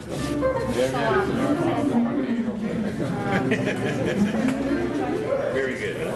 Very good.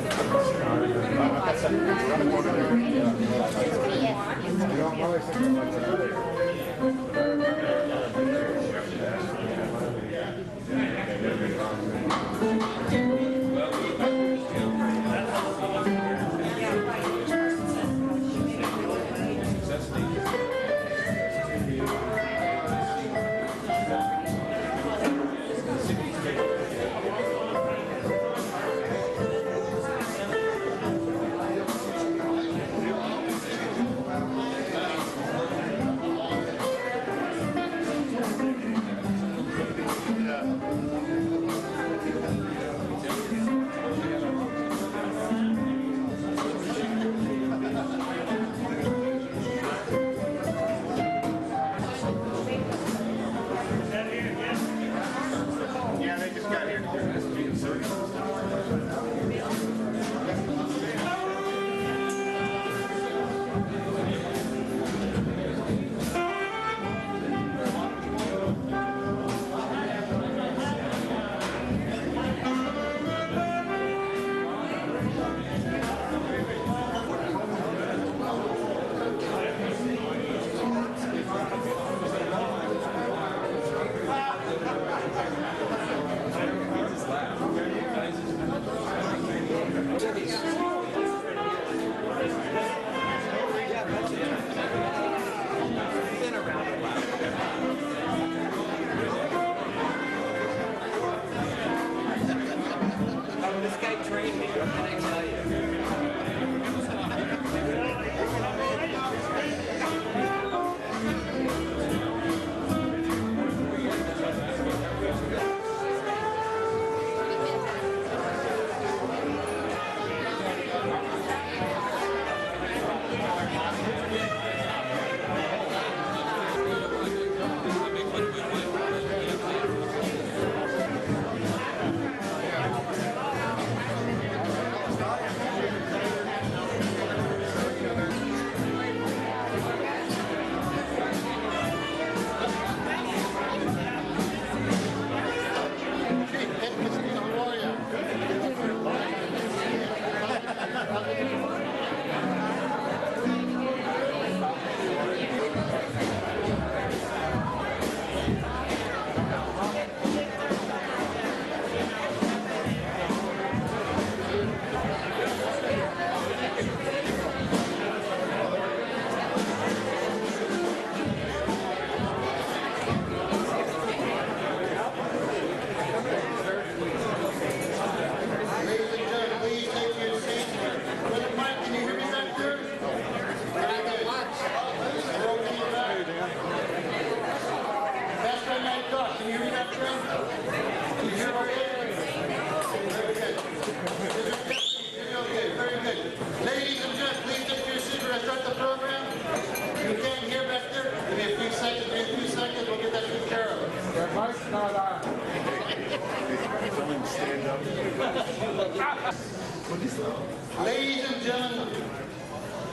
Ladies and gentlemen,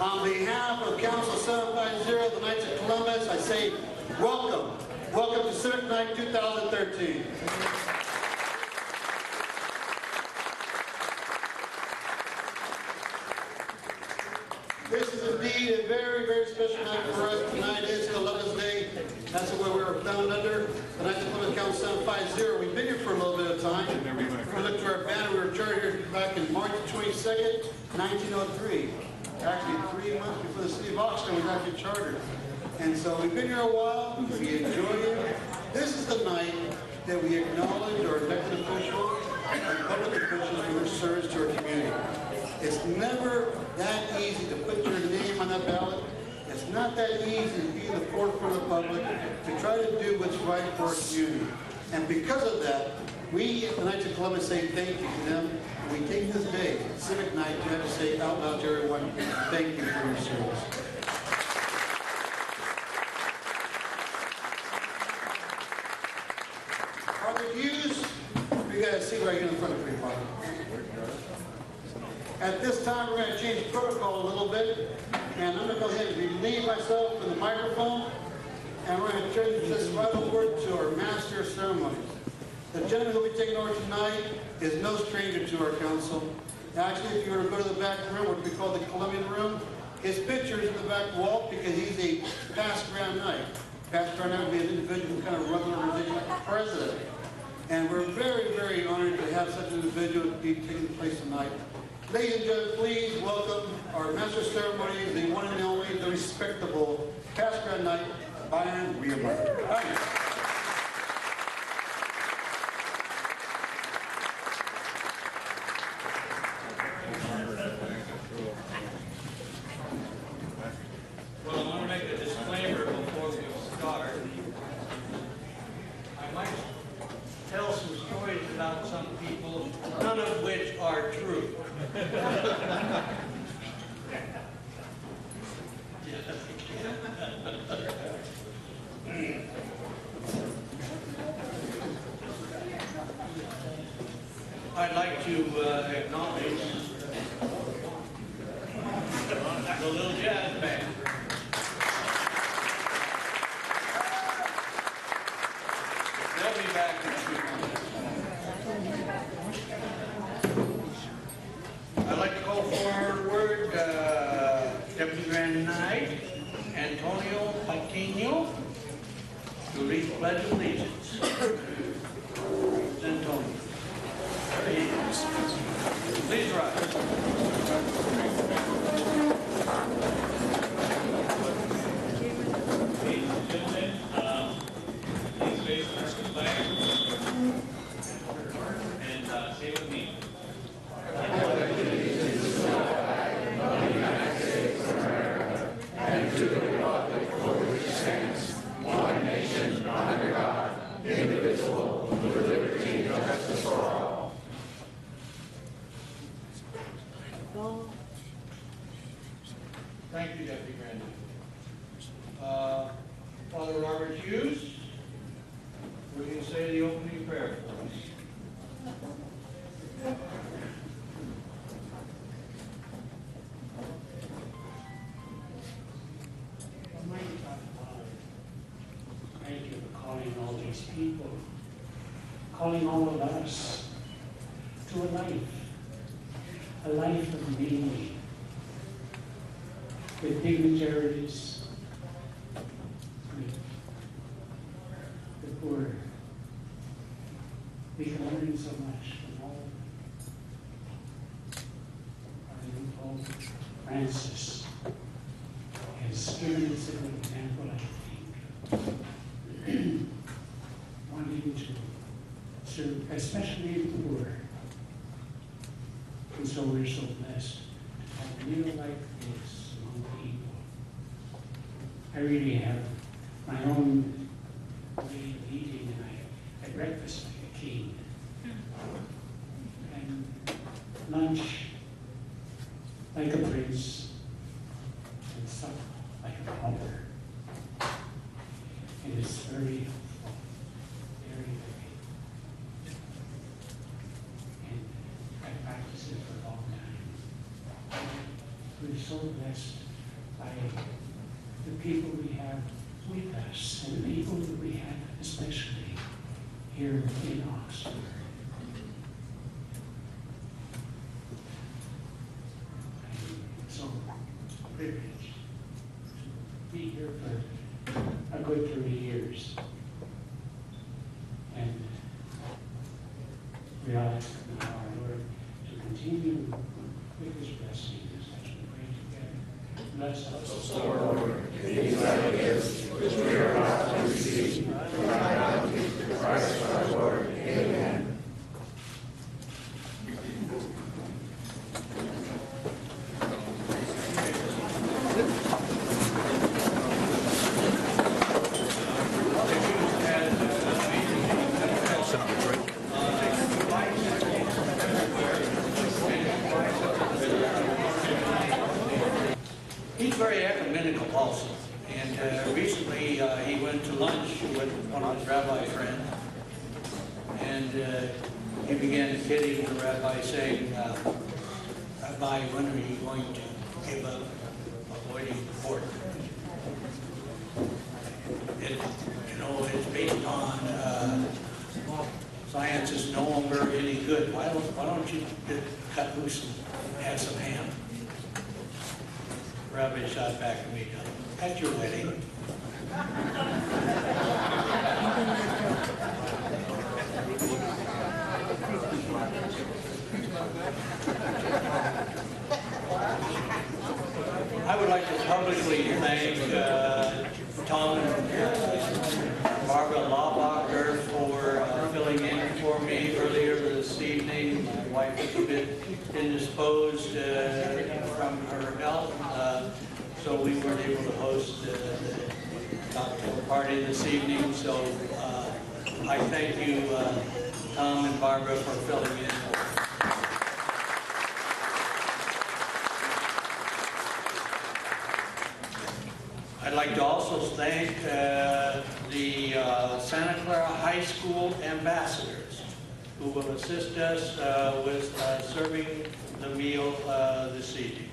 on behalf of Council 750, the Knights of Columbus, I say welcome. Welcome to Civic Night 2013. This is indeed a very, very special night for us. Tonight is Columbus Day. That's what we were found under. The Knights of Columbus Council 750. We've been here for a little bit of time. We looked to our banner. We were chartered here back in March 22nd, 1903. Actually, 3 months before the city of Oxnard was actually chartered. And so we've been here a while. We enjoy it. This is the night that we acknowledge our elected officials and public officials for their service to our community. It's never that easy to put your name on that ballot. It's not that easy to be in the forefront of the public, to try to do what's right for our community. And because of that, we at the Knights of Columbus say thank you to them. And we take this day, Civic Night, to have to say out loud to everyone, thank you for your service. Our reviews, we got to see right here in front of me, Father. At this time, we're going to change protocol a little bit, and I'm going to go ahead and relieve myself from the microphone, And we're going to turn this right over to our master of ceremonies. The gentleman who will be taking over tonight is no stranger to our council. Actually, if you were to go to the back room, what we call the Colombian room, his picture is in the back wall because he's a past Grand Knight. Past Grand Knight would be an individual who kind of runs an organization like a president. And we're very, very honored to have such an individual be taking place tonight. Ladies and gentlemen, please welcome our master of ceremonies, the one and only, the respectable past Grand Knight, Byron Weirmeyer. Well, I want to make a disclaimer before we start. I might tell some stories about some people, none of which are true. I'd like to acknowledge the little jazz band. They'll be back in a few minutes. I'd like to call forward Deputy Grand Knight Antonio Patino to read the Pledge of Allegiance. Antonio. Please rise. Ladies and gentlemen, please raise the flag and say with me. Thank you, Deputy Grand Knight. Father Robert Hughes, will you say the opening prayer for us? Almighty Father, thank you for calling all these people, calling all of us to a life of meaning, with dignitaries, with the poor. We can learn so much from all our new Pope Francis has given us a good example, I think, wanting to serve, especially the poor. And so we're so blessed to have a meal like this among people. I really have my own way of eating, and I breakfast like a king. And lunch like a prince, and supper like a pauper. And it's very helpful, very, very. And I practiced it for a long time. We're so blessed by the people we have with us, and the people that we have, especially here in Oxnard. I'm so privileged to be here for a good 30 years. And we ask now our Lord to continue with His blessing as we pray together. Bless us, Lord, these thy gifts which we are about to receive, from thy bounty, through Christ our Lord. Amen. He's very ecumenical also, and recently he went to lunch with one of his rabbi friends, and he began kidding the rabbi, saying, "Rabbi, when are you going to give up avoiding the pork?" It's good. Why don't you cut loose and have some ham? Rabbi shot back at me, at your wedding. I would like to publicly thank Tom and Barbara Laubacher for filling in for me earlier this evening. My wife was a bit indisposed from her health, so we weren't able to host the cocktail party this evening. So I thank you, Tom and Barbara, for filling in. I'd like to also thank the Santa Clara High School ambassadors who will assist us with serving the meal this evening.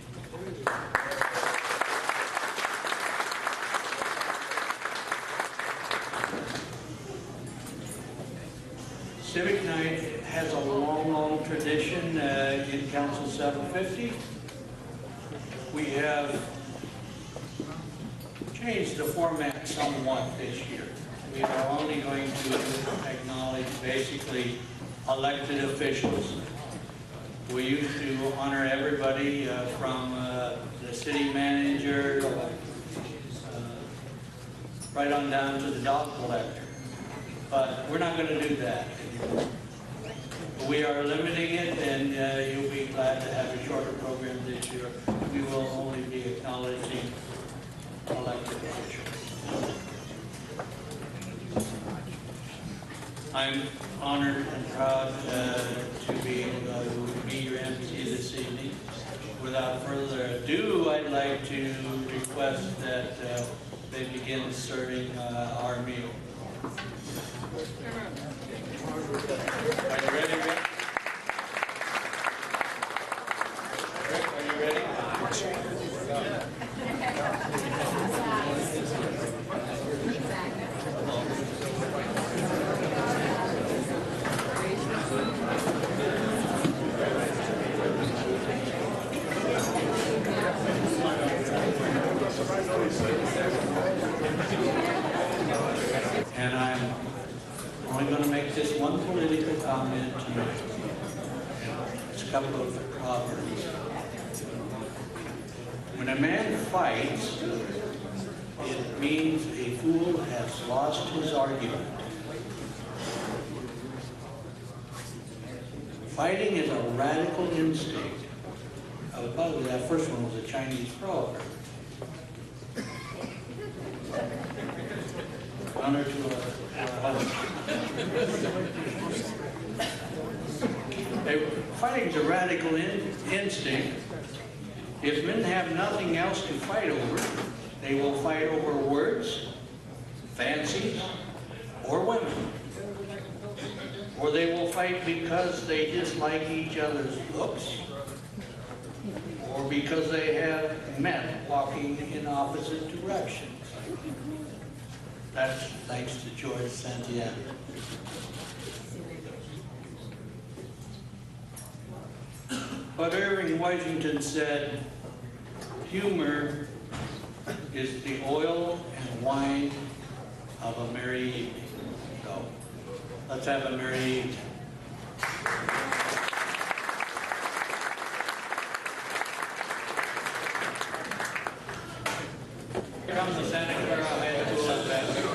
Civic Night has a long, long tradition in Council 750. We have changed the format somewhat this year. We are only going to acknowledge basically elected officials. We used to honor everybody from the city manager right on down to the dog collector. But we're not going to do that anymore. We are limiting it, and you'll be glad to have a shorter program this year. We will only be acknowledging elected officials. I'm honored and proud to be able to be your MC this evening. Without further ado, I'd like to request that they begin serving our meal. Are you ready, Rick? Rick, are you ready? And I'm only going to make this one political comment tonight. It's a couple of proverbs. When a man fights, it means a fool has lost his argument. Fighting is a radical instinct. By the way, that first one was a Chinese proverb. Honor to our fighting is a radical instinct. If men have nothing else to fight over, they will fight over words, fancies, or women. Or they will fight because they dislike each other's looks, or because they have met walking in opposite directions. That's thanks to George Santiago. But Irving Washington said, humor is the oil and wine of a merry evening. So, let's have a merry evening. Here comes the Santa Clara High School ambassador.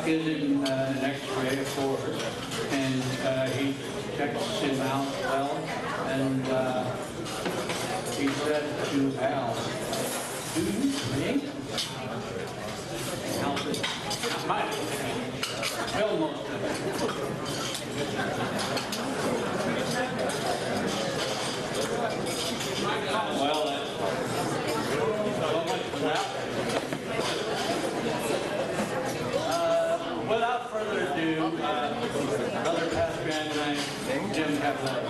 gives him an X-ray, of course, and he checks him out well, and he said to Al, "Do you drink?" Al said, "Not much. Well, most of it." Well, so much for that. Without further ado, Brother Pastor and I, Jim Kaplan.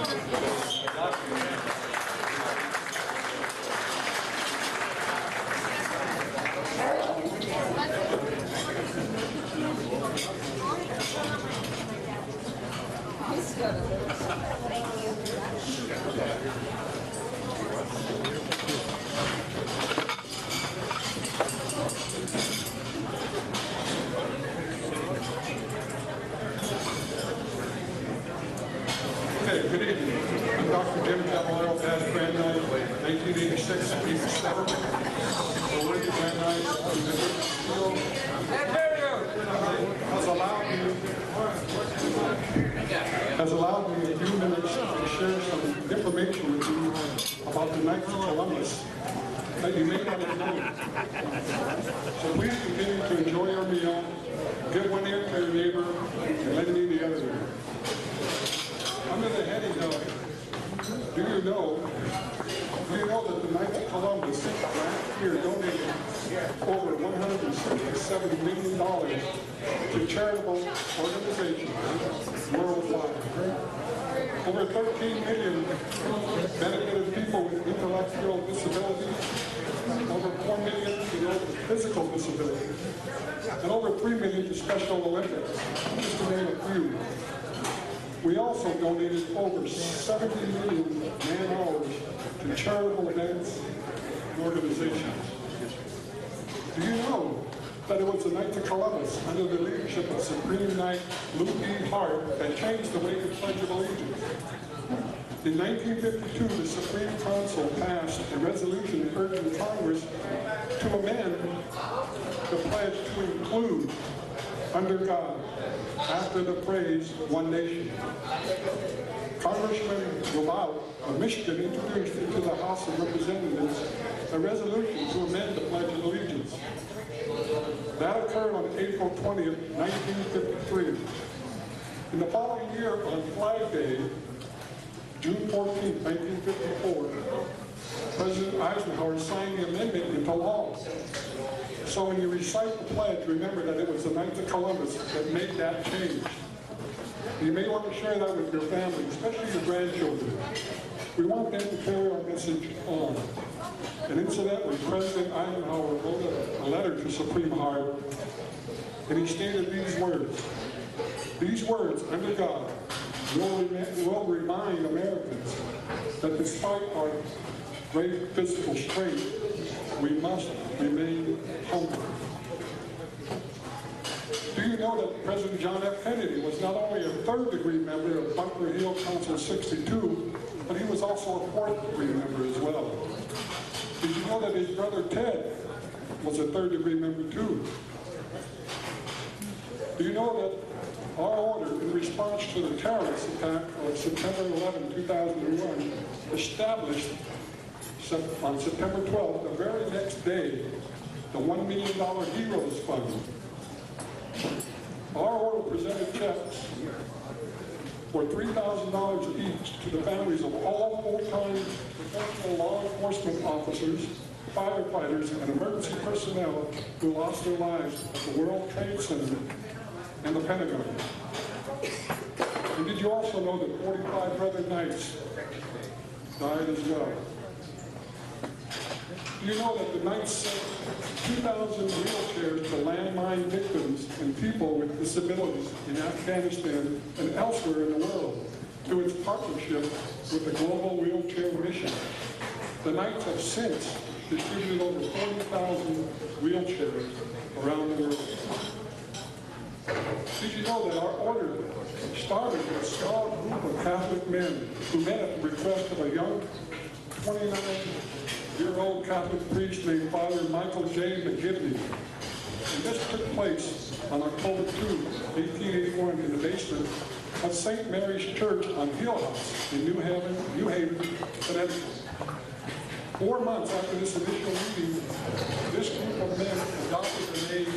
Okay, good evening. I'm Dr. Jim Caballero, Pastor Grand Night, 1986, 87. William Grand Night, has allowed me a few minutes to share some information with you about the Knights of Columbus that you may not have known. So please continue to enjoy your meal, give one ear to your neighbor, and lend me the other ear. Under the heading of, do you know that the Knights of Columbus last year donated over $167 million to charitable organizations worldwide? Over 13 million benefited people with intellectual disabilities, over 4 million to those with physical disabilities, and over 3 million to Special Olympics, just to name a few. We also donated over 70 million man-hours to charitable events and organizations. Do you know that it was the Knights of Columbus, under the leadership of Supreme Knight Luke E. Hart, that changed the way the Pledge of Allegiance? In 1952, the Supreme Council passed a resolution urging Congress to amend the pledge to include, under God, after the phrase, one nation. Congressman Robout of Michigan introduced into the House of Representatives a resolution to amend the Pledge of Allegiance. That occurred on April 20th, 1953. In the following year, on Flag Day, June 14th, 1954, President Eisenhower signed the amendment into law. So when you recite the pledge, remember that it was the Knights of Columbus that made that change. You may want to share that with your family, especially your grandchildren. We want them to carry our message on. And incidentally, President Eisenhower wrote a letter to Supreme Hart, and he stated these words. These words, under God, will remind Americans that despite our great physical strength, we must remain humble. Do you know that President John F. Kennedy was not only a third-degree member of Bunker Hill Council 62, but he was also a fourth-degree member as well? Did you know that his brother Ted was a third-degree member too? Do you know that our order, in response to the terrorist attack of September 11, 2001, established on September 12th, the very next day, the $1 million Heroes Fund. Our order presented checks for $3,000 each to the families of all full-time professional law enforcement officers, firefighters, and emergency personnel who lost their lives at the World Trade Center and the Pentagon. And did you also know that 45 brother Knights died as well? Do you know that the Knights sent 2,000 wheelchairs to landmine victims and people with disabilities in Afghanistan and elsewhere in the world through its partnership with the Global Wheelchair Mission? The Knights have since distributed over 40,000 wheelchairs around the world. Did you know that our order started with a small group of Catholic men who met at the request of a young 29-year-old Catholic priest named Father Michael J. McGivney? And this took place on October 2, 1881 in the basement of St. Mary's Church on Hill House in New Haven, Connecticut. 4 months after this initial meeting, this group of men adopted the name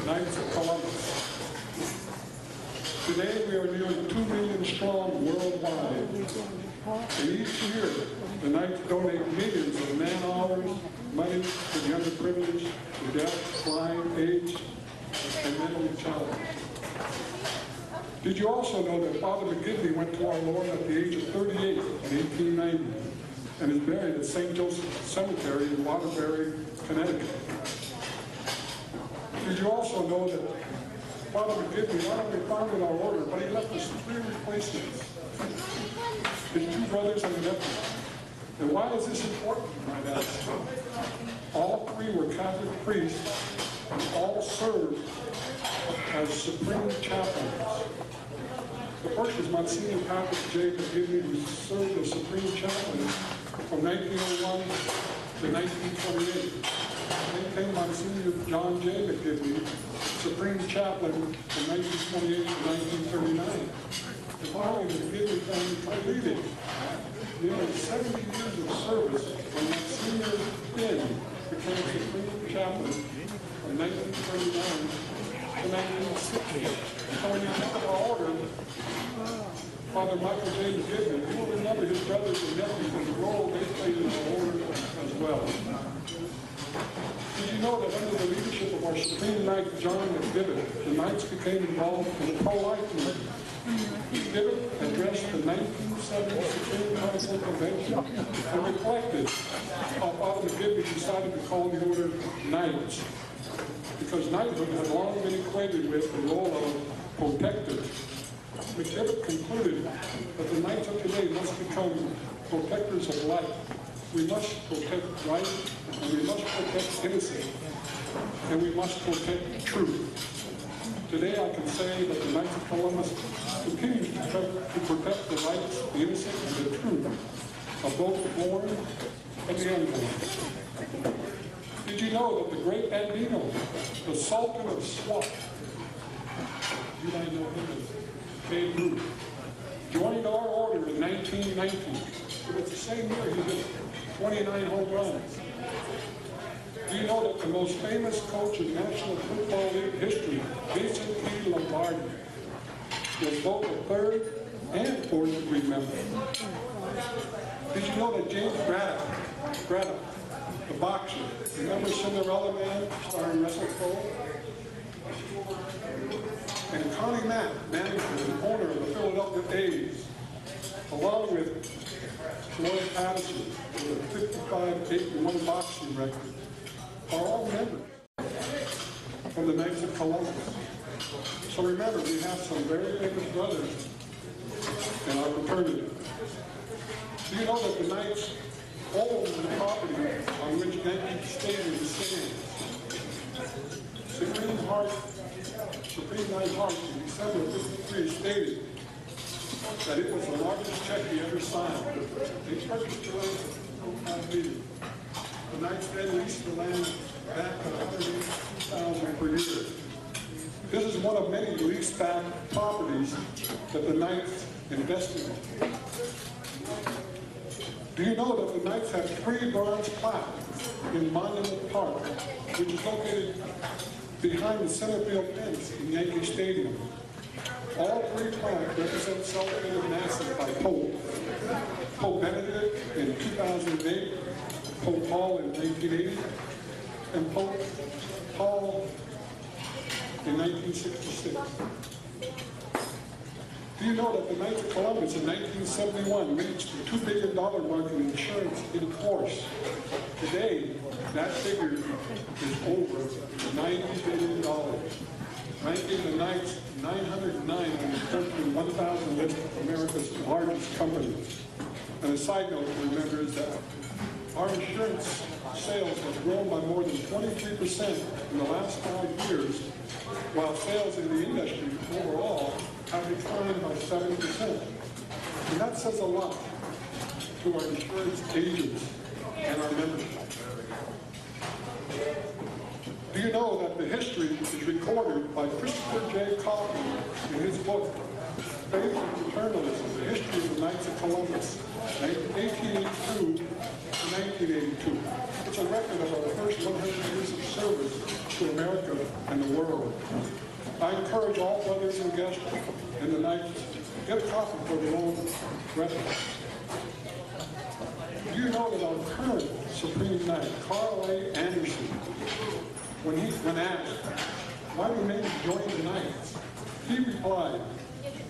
Knights of Columbus. Today we are nearly 2 million strong worldwide. And each year, the Knights donate millions of man-hours, money to the underprivileged, the deaf, blind, aged, and mentally challenged. Did you also know that Father McGivney went to our Lord at the age of 38 in 1890 and is buried at St. Joseph's Cemetery in Waterbury, Connecticut? Did you also know that Father McGivney not only founded our order, but he left us 3 replacements, his 2 brothers and a nephew? And why is this important, you might ask? All 3 were Catholic priests and all served as supreme chaplains. The first was Monsignor Patrick J. McGivney, who served as supreme chaplain from 1901 to 1928. Then came Monsignor John J. McGivney, supreme chaplain from 1928 to 1939. And finally, the McGivney family completed nearly 70 years of service when Monsignor Finn became supreme chaplain from 1939 to 1960. So when you think of our order, Father Michael J. McGivney, you will remember his brothers and nephews and the role they played in our order as well. Did you know that under the leadership of our Supreme Knight John McDivitt, the Knights became involved in the pro-life movement? McDivitt addressed the 1970 Supreme Council Convention and reflected how Father McGivney decided to call the order Knights, because knighthood had long been equated with the role of protector. McDivitt concluded that the Knights of today must become protectors of life. We must protect right, and we must protect innocence, and we must protect truth. Today I can say that the Knights of Columbus continue to protect the rights, the innocent, and the truth of both the born and the unborn. Did you know that the great Andino, the Sultan of Swat, you might know him as Babe Ruth, joined our order in 1919. It was the same year he hit 29 home runs. Do you know that the most famous coach in National Football League history, Vincent P. Lombardi, was both a 3rd and 4th degree member? Did you know that James Braddock, the boxer, remember Cinderella Man, starring Russell Crowe? And Connie Mack, manager and owner of the Philadelphia A's, along with Floyd Patterson, with a 55-8-1 boxing record, are all members from the Knights of Columbus. So remember, we have some very famous brothers in our fraternity. Do you know that the Knights own the property on which Yankee Stadium stands? Supreme Knight Hart in December of '53 stated that it was the largest check he ever signed. They purchased the land for $4 million. The Knights then leased the land back at $182,000 per year. This is one of many leased back properties that the Knights invested in. Do you know that the Knights have 3 bronze plaques in Monument Park, which is located behind the center field fence in Yankee Stadium? All 3 plaques represent celebrated masses by Pope Benedict in 2008, Pope Paul in 1980, and Pope Paul in 1966. Do you know that the Knights of Columbus in 1971 reached the $2 billion mark in insurance in force? Today, that figure is over $90 billion, ranking the Knights 909 on the Fortune 1000 list of America's largest companies. And a side note to remember is that our insurance sales have grown by more than 23% in the last 5 years, while sales in the industry overall have declined by 7%. And that says a lot to our insurance agents and our membership. Do you know that the history is recorded by Christopher J. Coffey in his book, Faith and Fraternalism, The History of the Knights of Columbus, 1882 to 1982. It's a record of our first 100 years of service to America and the world. I encourage all brothers and guests in the Knights to get a copy for their own reference. Do you know that our current Supreme Knight, Carl A. Anderson, when asked, why do men join the Knights? He replied,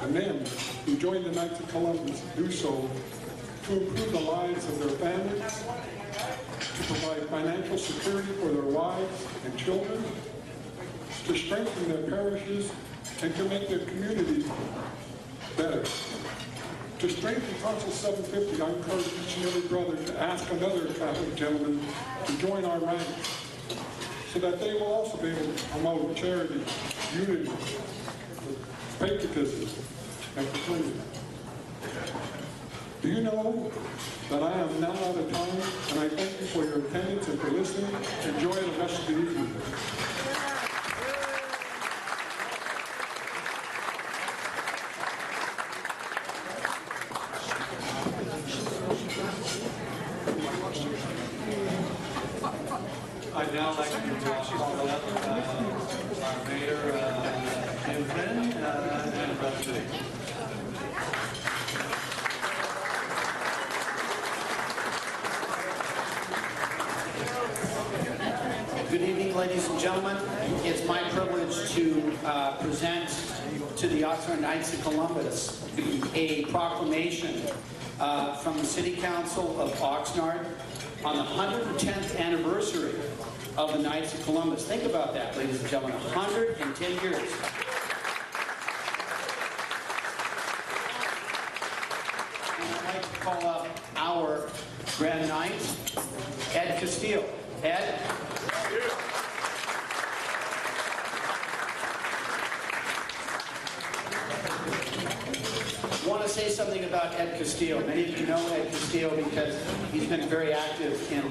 the men who join the Knights of Columbus do so to improve the lives of their families, to provide financial security for their wives and children, to strengthen their parishes, and to make their community better. To strengthen Council 750, I encourage each and every brother to ask another Catholic gentleman to join our ranks, so that they will also be able to promote charity, unity, patriotism, and fraternity. Do you know that I am now out of time, and I thank you for your attendance and for listening. Enjoy the rest of the evening. I'd now like to call up our mayor, Jim Flynn, and President. Good evening, ladies and gentlemen. It's my privilege to present to the Oxnard Knights of Columbus a proclamation from the City Council of Oxnard on the 110th anniversary of the Knights of Columbus. Think about that, ladies and gentlemen, 110 years. And I'd like to call up our Grand Knight, Ed Castillo. Ed? I want to say something about Ed Castillo. Many of you know Ed Castillo because he's been very active in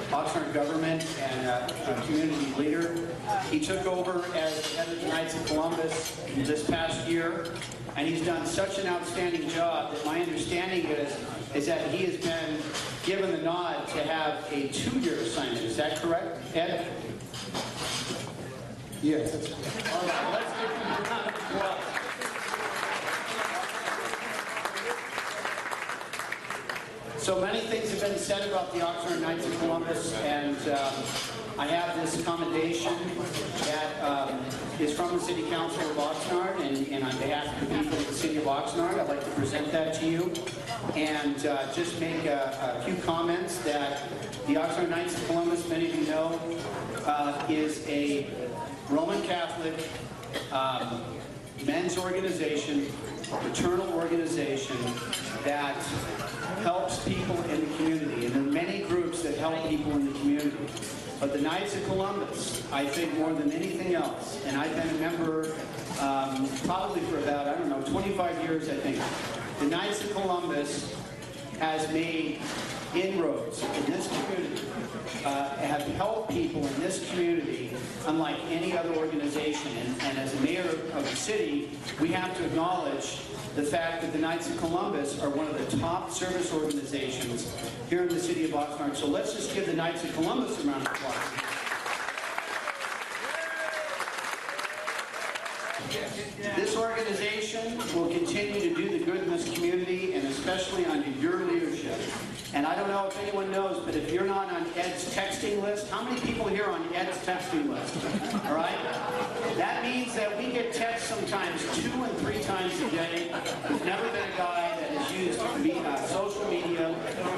Oxnard government and a community leader. He took over as head of the Knights of Columbus this past year, and he's done such an outstanding job that my understanding is that he has been given the nod to have a 2-year assignment. Is that correct, Ed? Yes, that's correct. All right, let's give him a round of applause. So many things have been said about the Oxnard Knights of Columbus, and I have this commendation that is from the City Council of Oxnard, and on behalf of the people of the City of Oxnard, I'd like to present that to you, and just make a few comments that the Oxnard Knights of Columbus, many of you know, is a Roman Catholic men's organization, fraternal organization that helps people in the community. And there are many groups that help people in the community. But the Knights of Columbus, I think more than anything else, and I've been a member probably for about, 25 years, I think. The Knights of Columbus has made inroads in this community, have helped people in this community unlike any other organization. And as a mayor of the city, we have to acknowledge the fact that the Knights of Columbus are one of the top service organizations here in the city of Oxnard. So let's just give the Knights of Columbus a round of applause. This organization will continue to do the good in this community, and especially under your leadership. And I don't know if anyone knows, but if you're not on Ed's texting list, how many people here are on Ed's texting list? All right? That means that we get texts sometimes 2 and 3 times a day. There's never been a guy that has used social media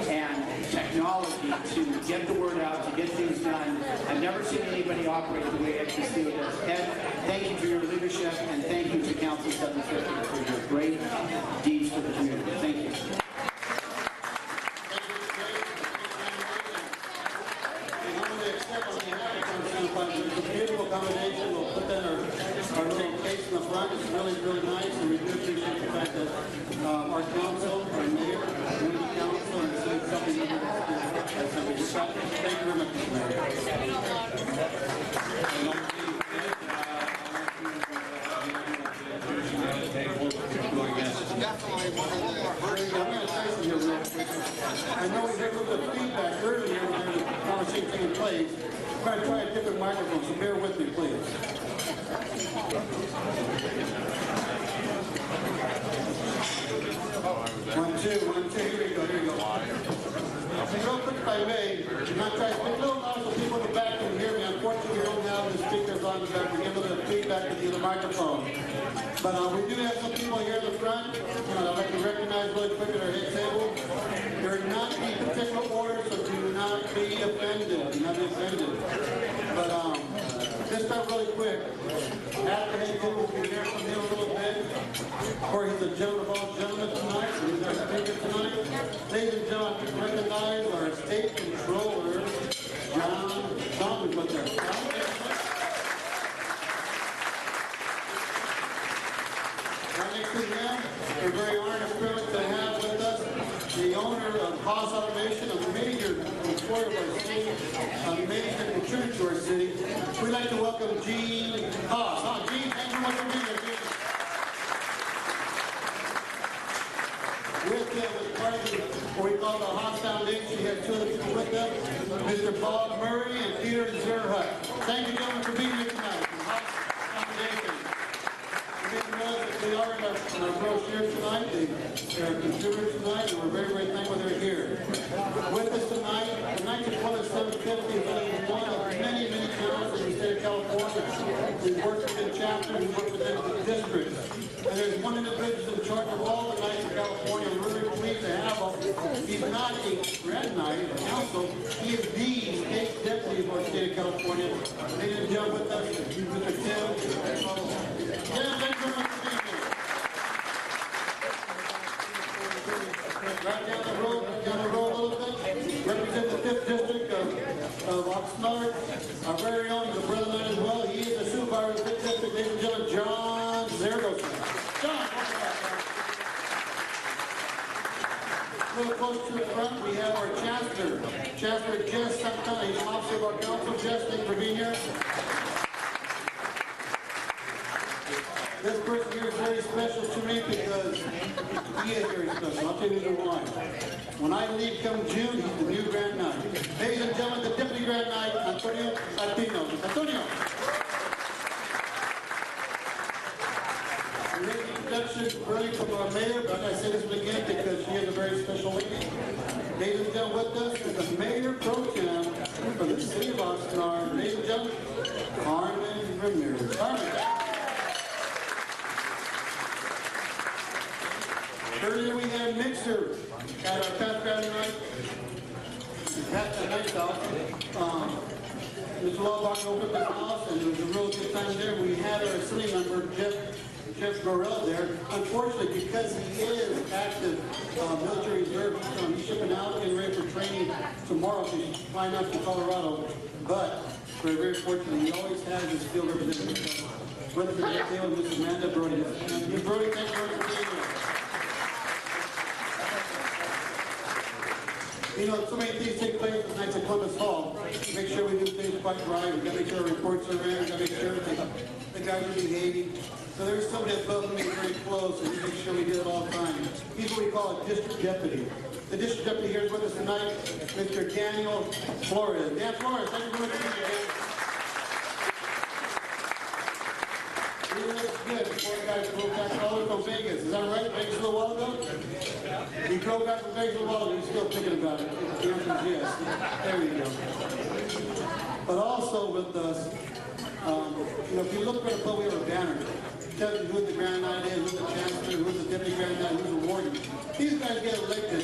and technology to get the word out, to get things done. I've never seen anybody operate the way Ed Castillo does. Ed, thank you for your leadership, and thank you to Council 750 for your great deeds for the community. Thank you. Beautiful combination. We'll put that our little case in the front. It's really, really nice, and we do appreciate the fact that our council, our mayor, the council, and the city company That's going to be second. Thank you very much, Mr. I know we heard a little bit of feedback earlier when the conversation taking place. I'm going to try a different microphone, so bear with me, please. One, two, here we go. Real quick, if I may, I'm not trying to speak a little loud so people in the back can hear me. Unfortunately, we don't have the speakers on the back. We give them the feedback to the microphone. But we do have some people here in the front. I'd like to recognize really quick at our head table. There are not any particular orders, so do not be offended. Do not be offended. But just start really quick. After head table, we'll be hearing from him a little bit. Or he's a gentleman of all gentlemen tonight. He's our speaker tonight. Ladies and gentlemen, I recognize our state controller, John Thomas, with there. Right next to him, we're very honored and privileged to have with us the owner of Haas Automation, a major employer of our city, a major contributor to our city. We'd like to welcome Gene Haas. Gene, thank you very much for being here, Gene. With them, as part of what we call the Haas Foundation, we have two other people with them, Mr. Bob Murray and Peter Zerhut. Thank you, gentlemen, for being here tonight. Haas Foundation. They are in our brochure tonight. They are contributors tonight, and we're very, very thankful they're here. With us tonight, the 750 is only one of many, many towns in the state of California. We've worked within chapters, we've worked within the districts. And there's one individual in charge of all the Knights of California. We're really pleased to have him. He's not a grand knight or council. He is the state deputy of our state of California. Ladies and gentlemen, with us, Mr. Tim. Yeah, thank you very much for being here. Right down the road a little bit, represent the 5th District of Oxnard, our very own, the brother knight as well. He is the supervisor of the 5th District, ladies and gentlemen, John Zergosen. John, welcome back. A little close to the front, we have our Chancellor Jess Santana. He's an officer of our council. Jess, thank you for being here. This person here is very special to me because he is very special. I'll tell you why. When I leave come June, he's the new Grand Knight. Ladies and gentlemen, the Deputy Grand Knight, Antonio Latino. Antonio! We made the introduction early from our mayor, but I say this one again because she is a very special lady. Ladies and gentlemen, with us is the Mayor Pro Tem for the City of Oxnard. Ladies and gentlemen, Carmen Ramirez. Carmen. Earlier we had a mixer at our Pat Friday night. Mr. Lawbach opened the house and it was a real good time there. We had our city member, Jeff Gorell there. Unfortunately, because he is active military reserve, he's shipping out, getting ready for training tomorrow. He's flying out to Colorado. But we're very fortunate. He always has his field representative. With us today was Mrs. Amanda Brody. Ms. Brody, thank you for being here. You know, so many things take place at the Knights of Columbus Hall. Make sure we do things quite right. We've got to make sure our reports are in. We've got to make sure the guys are behaving. So there's somebody above me very close, and we make sure we do it all the time. He's what we call a district deputy. The district deputy here is with us tonight, Mr. Daniel Flores. Dan Flores, thank you very much for being here. He looks good before you guys drove back all the way from Vegas. Is that right? Vegas a little while ago? You drove back from Vegas a while ago, you're still thinking about it. The answer is yes. There you go. But also with us, you know, if you look right above, we have a banner. It tells you who the Grand Knight is, who's the Chancellor, who's the Deputy Grand Knight, who's the Warden. These guys get elected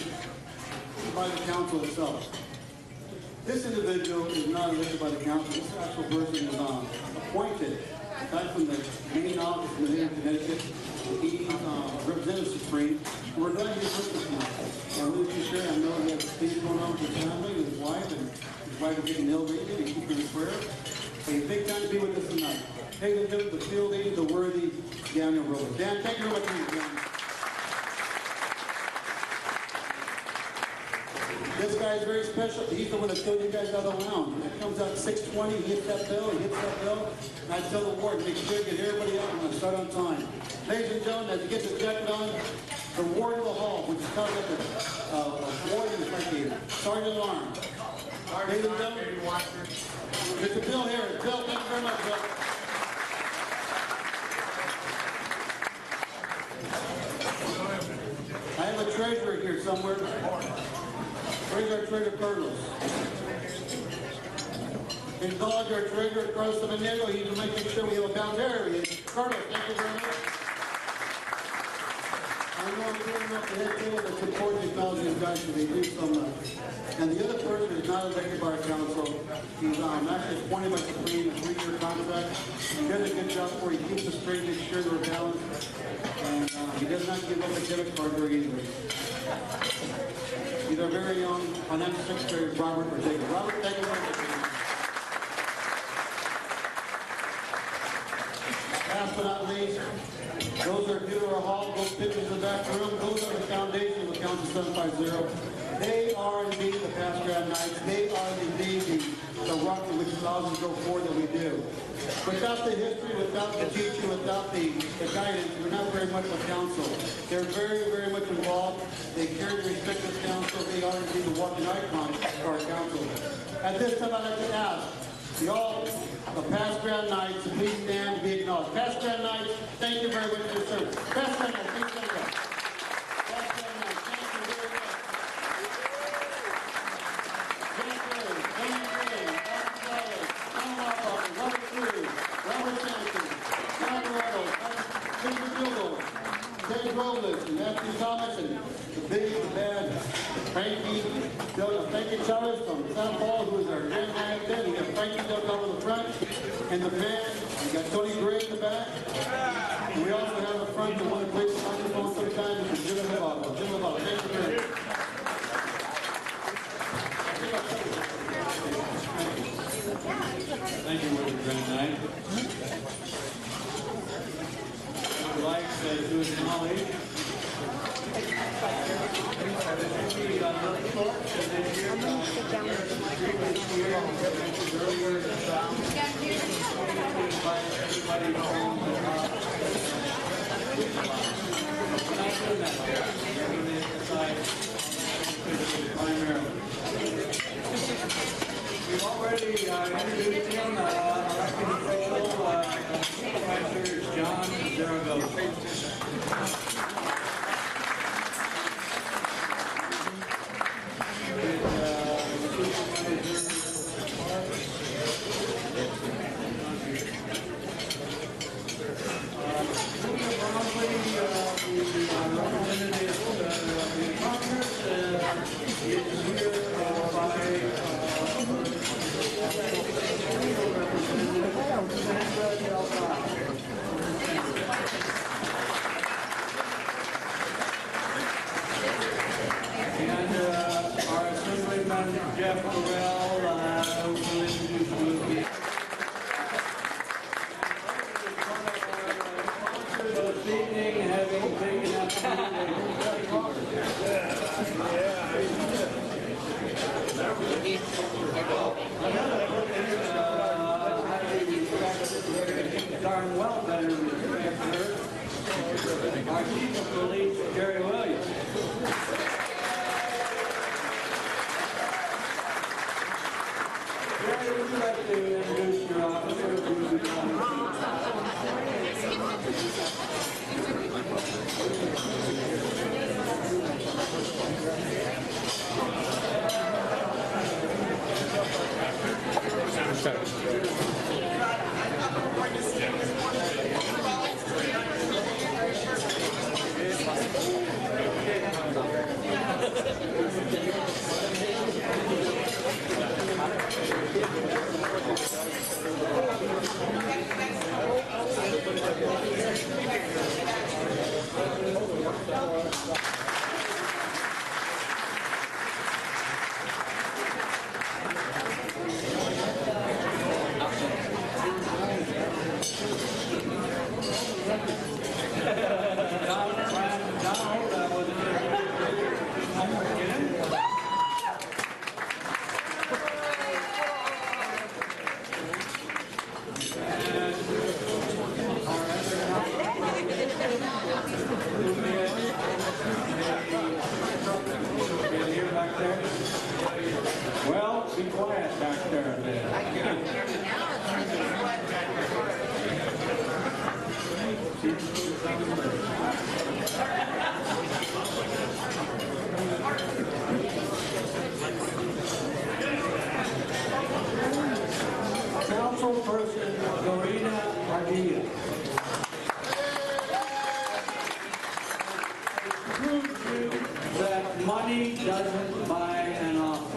by the council itself. This individual is not elected by the council. This actual person is appointed. Aside from the main office in the state of Connecticut, he represents Supreme. We're glad he's with us now. I'm really sure I know he has things going on with his family, with his wife, and his wife is getting ill lately, and keep her in prayer. But he's big time to be with us tonight. Ladies and gentlemen, the field leader, the worthy Daniel Robles. Dan, thank you very much for your time. This guy is very special. He's the one that showed you guys how to lounge. When it comes out 6:20, he hits that bell, and I tell the ward, make sure you get everybody out and we'll start on time. Ladies and gentlemen, as you get the jacket on, the ward of the hall, which is called a ward is like a sergeant at arms. Ladies and gentlemen, Mr. Bill Harris. Bill, thank you very much, Bill. I have a treasurer here somewhere. Where's our treasurer, Carlos? In college, our treasurer, Carlos Samanero, he's making sure we have a pound there. He is. Carlos, thank you very much. I know I'm clearing up the head table that supports technology and guys, they do so much. And the other person is not elected by our council. He's actually appointed by Supreme, a 3-year contract. He does a good job for it. He keeps us straight, makes sure they're balanced. And he does not give up a debit card very easily. He's our very own financial secretary, Robert Ortega. Robert, thank you very much. Last but not least, those are due to our hall, those pictures in the back room, those are the foundation of Council 750. They are indeed the past grad nights. They are indeed the rock which allows us to go forward that we do. Without the history, without the teaching, without the guidance, we're not very much of council. They're very, very much involved. They care and respect this council. They are indeed the walking icon for our council. At this time, I'd like to ask the past grad nights to please stand and be acknowledged. Past grad nights, thank you very much for your service. Past grad nights, please stand up. Past grad nights, thank you very much. Dave Robles and Matthew Thomas and the big, the bad, Frankie Chavez from San Paul, who is our grand manager. We got Frankie Del over the front, and the band. We got Tony Gray in the back. And we also have the front, the one that plays the microphone sometimes, is Jim Lovato. Jim Lovato, thank you very much. Thank you, Mr. Grand Knight. I would like to acknowledge we've already introduced him, elected official, Supervisor John Zaragoza. Jeff Correll, who will introduce you. This evening, having taken up darn well better respect her. Our chief of police, Jerry Williams. Would you like to introduce your officer? Councilperson Dorina Padilla. Proves you that money doesn't buy an office.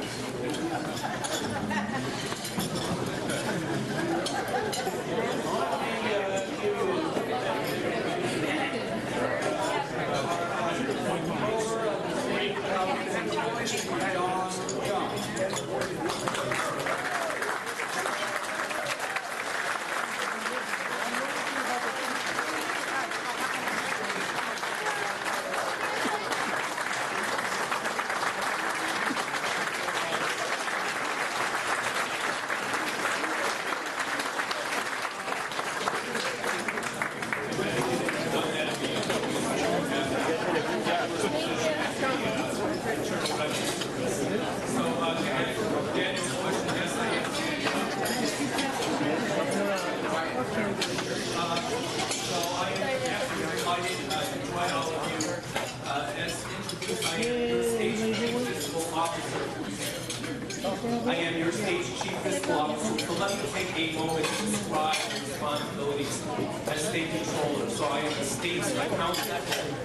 I am your state chief fiscal officer, so let me take a moment to describe the responsibilities as state controller. So I am the state's accountant,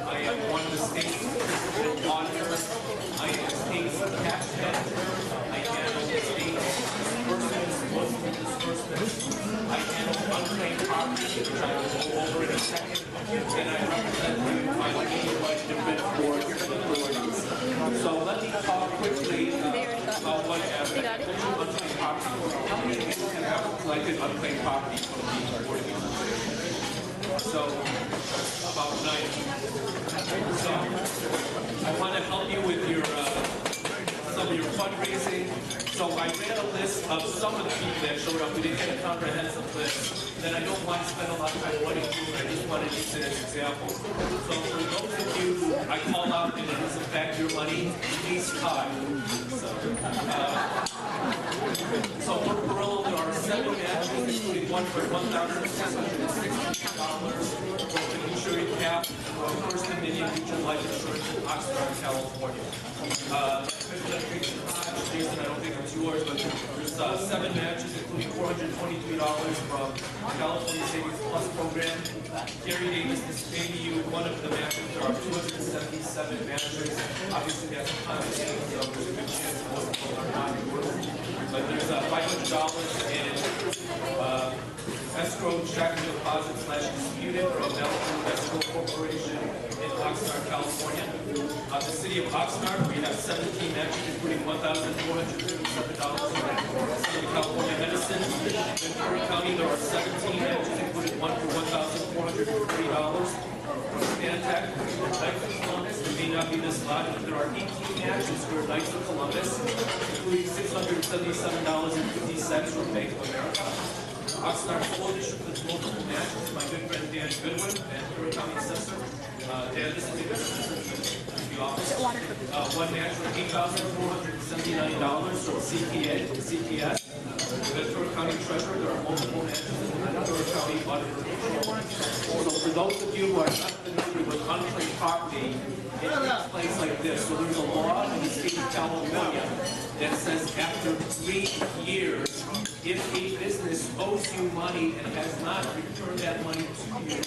I am one of the state's fiscal auditors, I am the state's tax manager, I handle the state's disbursements, multiple disbursements, I handle unclaimed property, which I will go over in a second, and I represent my different boards and authorities. So let me talk quickly about what unclaimed property. How many of you have collected unclaimed property from the board of administration? So about 90. So I want to help you with your some of your fundraising. So I ran a list of some of the people that showed up. We didn't get a comprehensive list. Then I don't want to spend a lot of time running through it. I just want to use it as examples. So for those of you who I call out and it doesn't affect your money, please tie. So for Perillo, there are 7 matches, including one for $1,660. For the insurance cap, First Dominion Mutual Life Insurance in Oxnard, California. Jason, I don't think it's yours, but there's 7 matches, including $423 from the California Savings Plus program. Gary Davis is paying you one of the matches. There are 277 matches. Obviously, that's a ton of things, so there's a good chance most of them are not yours. But there's $500 in escrow check deposit / disputed from Malibu Escrow Corporation in Oxnard, California. The city of Oxnard, we have 17 matches, including $1,437 from California Medicine. In Curry County, there are 17 matches, including one for $1,440. Stantec, Knights of Columbus, it may not be this lot, but there are 18 matches for Knights of Columbus, including $677.50 from Bank of America. Oxnard School District with multiple matches. My good friend Dan Goodwin and Curry County Assessor. Dan, this is the office. One match for $8,479 from CPS. The Curry County Treasurer, there are multiple matches in the Curry County Auditor. So for those of you who are not familiar with unclaimed property, it takes place like this. So there's a law in the state of California that says after 3 years, if a business owes you money and has not returned that money to you,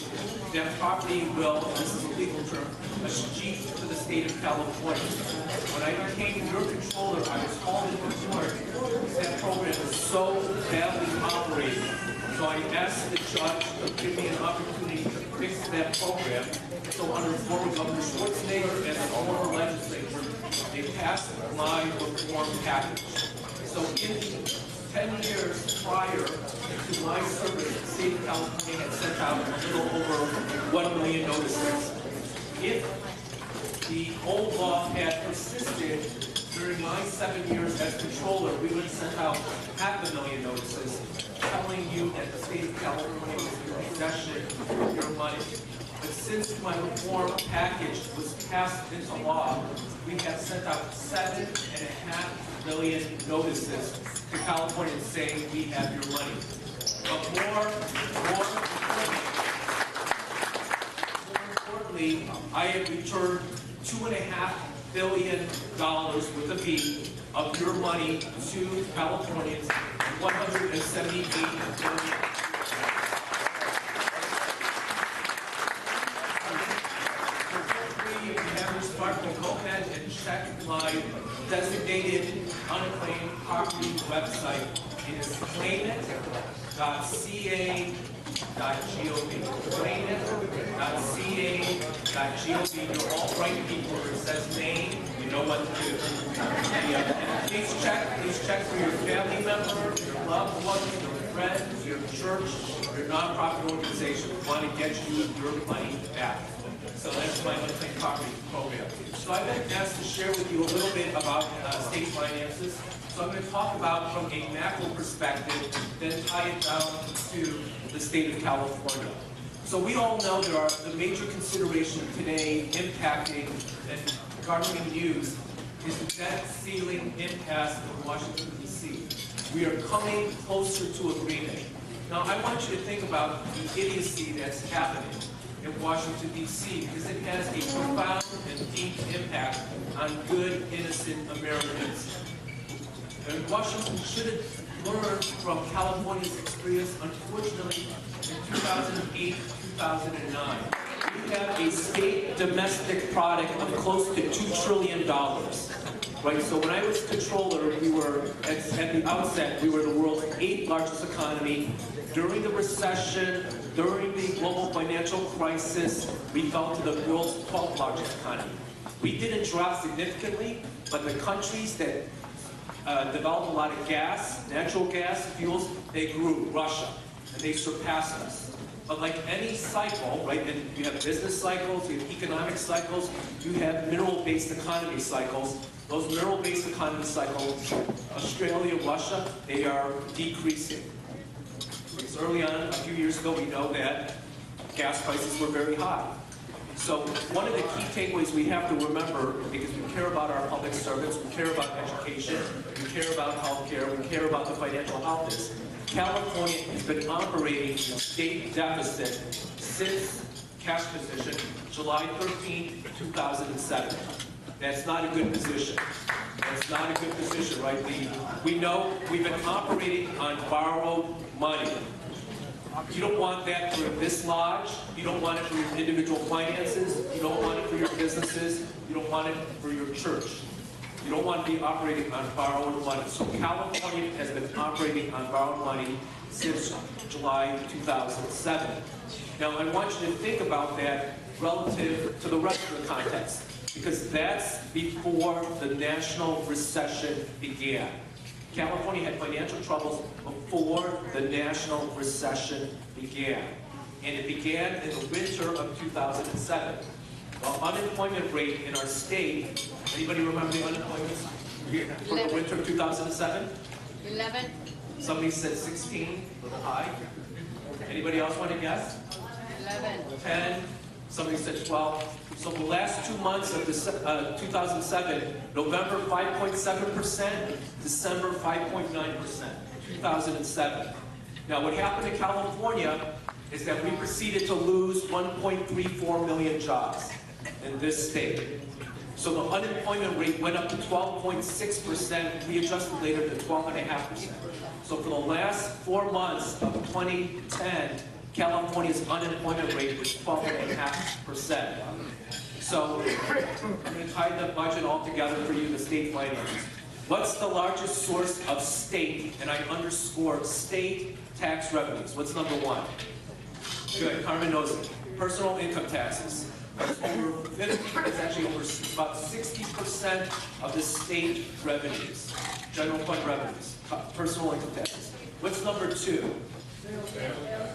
that property will, this is a legal term, escheat to the state of California. When I became your controller, I was called into court because that program is so badly operated. So I asked the judge to give me an opportunity to fix that program. So under former Governor Schwarzenegger and the former legislature, they passed my reform package. So in 10 years prior to my service, the state of California had sent out a little over 1 million notices. If the old law had persisted during my 7 years as controller, we would have sent out 500,000 notices telling you that the state of California was in possession of your money. But since my reform package was passed into law, we have sent out 7.5 million notices to Californians saying we have your money. But more recently, I have returned $2.5 billion with a B of your money to Californians, 178 billion. You have your smartphone, go ahead and check my designated unclaimed property website. It is claimit.ca.gov. Claimit.ca.gov. You're all right people. Where it says Maine, you know what to do. Please check for your family member, your loved ones, your friends, your church, your nonprofit organization. We want to get you your money back. So that's my unclaimed property program. So I've been asked to share with you a little bit about state finances. So I'm going to talk about from a macro perspective, then tie it down to the state of California. So we all know there are the major consideration today impacting and garnering news is the debt ceiling impasse in Washington, D.C. We are coming closer to agreement. Now I want you to think about the idiocy that's happening in Washington, D.C., because it has a profound and deep impact on good, innocent Americans. And Washington should have learned from California's experience, unfortunately, in 2008, 2009. We have a state domestic product of close to $2 trillion. Right, so when I was controller, we were, at the outset, we were the world's 8th largest economy. During the recession, during the global financial crisis, we fell to the world's 12th largest economy. We didn't drop significantly, but the countries that developed a lot of gas, natural gas fuels, they grew. Russia, and they surpassed us. But like any cycle, right, and you have business cycles, you have economic cycles, you have mineral-based economy cycles. Those mineral-based economy cycles, Australia, Russia, they are decreasing. Because early on, a few years ago, we know that gas prices were very high. So one of the key takeaways we have to remember, because we care about our public servants, we care about education, we care about healthcare, we care about the financial health, is California has been operating in a state deficit since cash position July 13, 2007. That's not a good position. That's not a good position, right? We know we've been operating on borrowed money. You don't want that for this lodge. You don't want it for your individual finances. You don't want it for your businesses. You don't want it for your church. You don't want to be operating on borrowed money. So California has been operating on borrowed money since July 2007. Now, I want you to think about that relative to the rest of the context, because that's before the national recession began. California had financial troubles before the national recession began. And it began in the winter of 2007. The unemployment rate in our state, anybody remember the unemployment for the winter of 2007? 11. Somebody said 16, a little high. Anybody else want to guess? 11. 10. Somebody said 12. So the last 2 months of 2007, November 5.7%, December 5.9%, 2007. Now what happened in California is that we proceeded to lose 1.34 million jobs in this state. So the unemployment rate went up to 12.6%, we adjusted later to 12.5%. So for the last 4 months of 2010, California's unemployment rate was 12.5%. So I'm going to tie the budget all together for you, the state finances. What's the largest source of state, and I underscore state tax revenues? What's number one? Good, Carmen knows it. Personal income taxes. It's over 50, it's actually over about 60% of the state revenues, general fund revenues, personal income taxes. What's number two?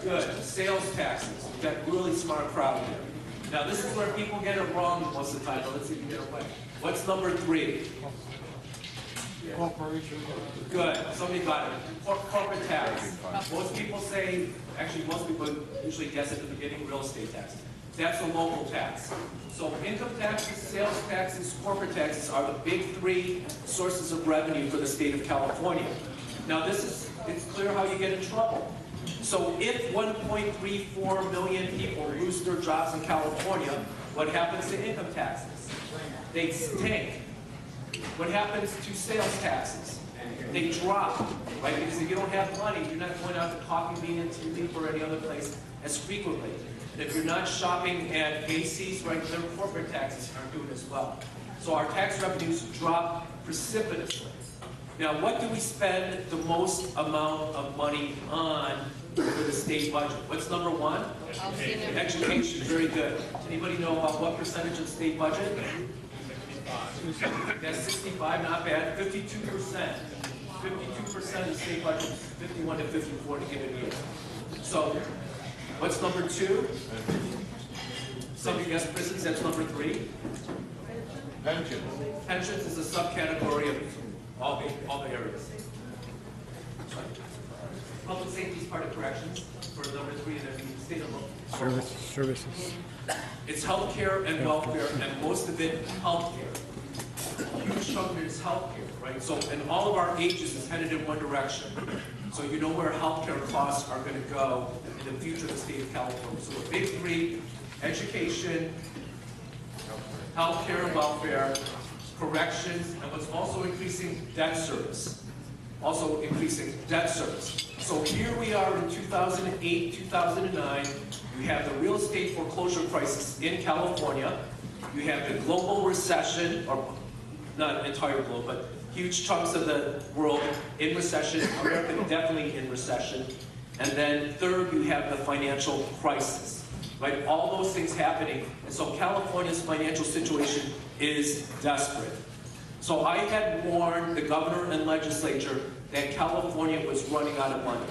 Good, sales taxes. We've got a really smart crowd here. Now this is where people get it wrong most of the time, but let's see if you get it right. What's number three? Corporation. Good, somebody got it. Corporate tax. Most people say, actually most people usually guess at the beginning, real estate tax. That's a local tax. So income taxes, sales taxes, corporate taxes are the big three sources of revenue for the state of California. Now it's clear how you get in trouble. So if 1.34 million people lose their jobs in California, What happens to income taxes? They tank. What happens to sales taxes? They drop, right? Because if you don't have money, you're not going out to Coffee Bean and Tea Leaf or any other place as frequently. And if you're not shopping at Macy's, right, their corporate taxes aren't doing as well. So our tax revenues drop precipitously. Now, what do we spend the most amount of money on for the state budget? What's number one? Education, very good. Anybody know about what percentage of the state budget? That's 65, not bad. 52%. 52% of the state budget, 51 to 54 to give it a year. So, what's number two? Somebody guessed prisons, that's number three. Pensions. Pensions is a subcategory of all the areas. Public safety is part of corrections for number three, and then the state of local. Services. It's healthcare and welfare, and most of it healthcare. A huge chunk of it is healthcare, right? So, and all of our ages is headed in one direction. So you know where healthcare costs are going to go in the future of the state of California. So the big three: education, healthcare and welfare, corrections, and what's also increasing, debt service. Also increasing debt service. So here we are in 2008, 2009. You have the real estate foreclosure crisis in California. You have the global recession, or not entire globe, but huge chunks of the world in recession. America definitely in recession. And then third, you have the financial crisis, right? All those things happening. And so California's financial situation is desperate. So I had warned the governor and legislature that California was running out of money.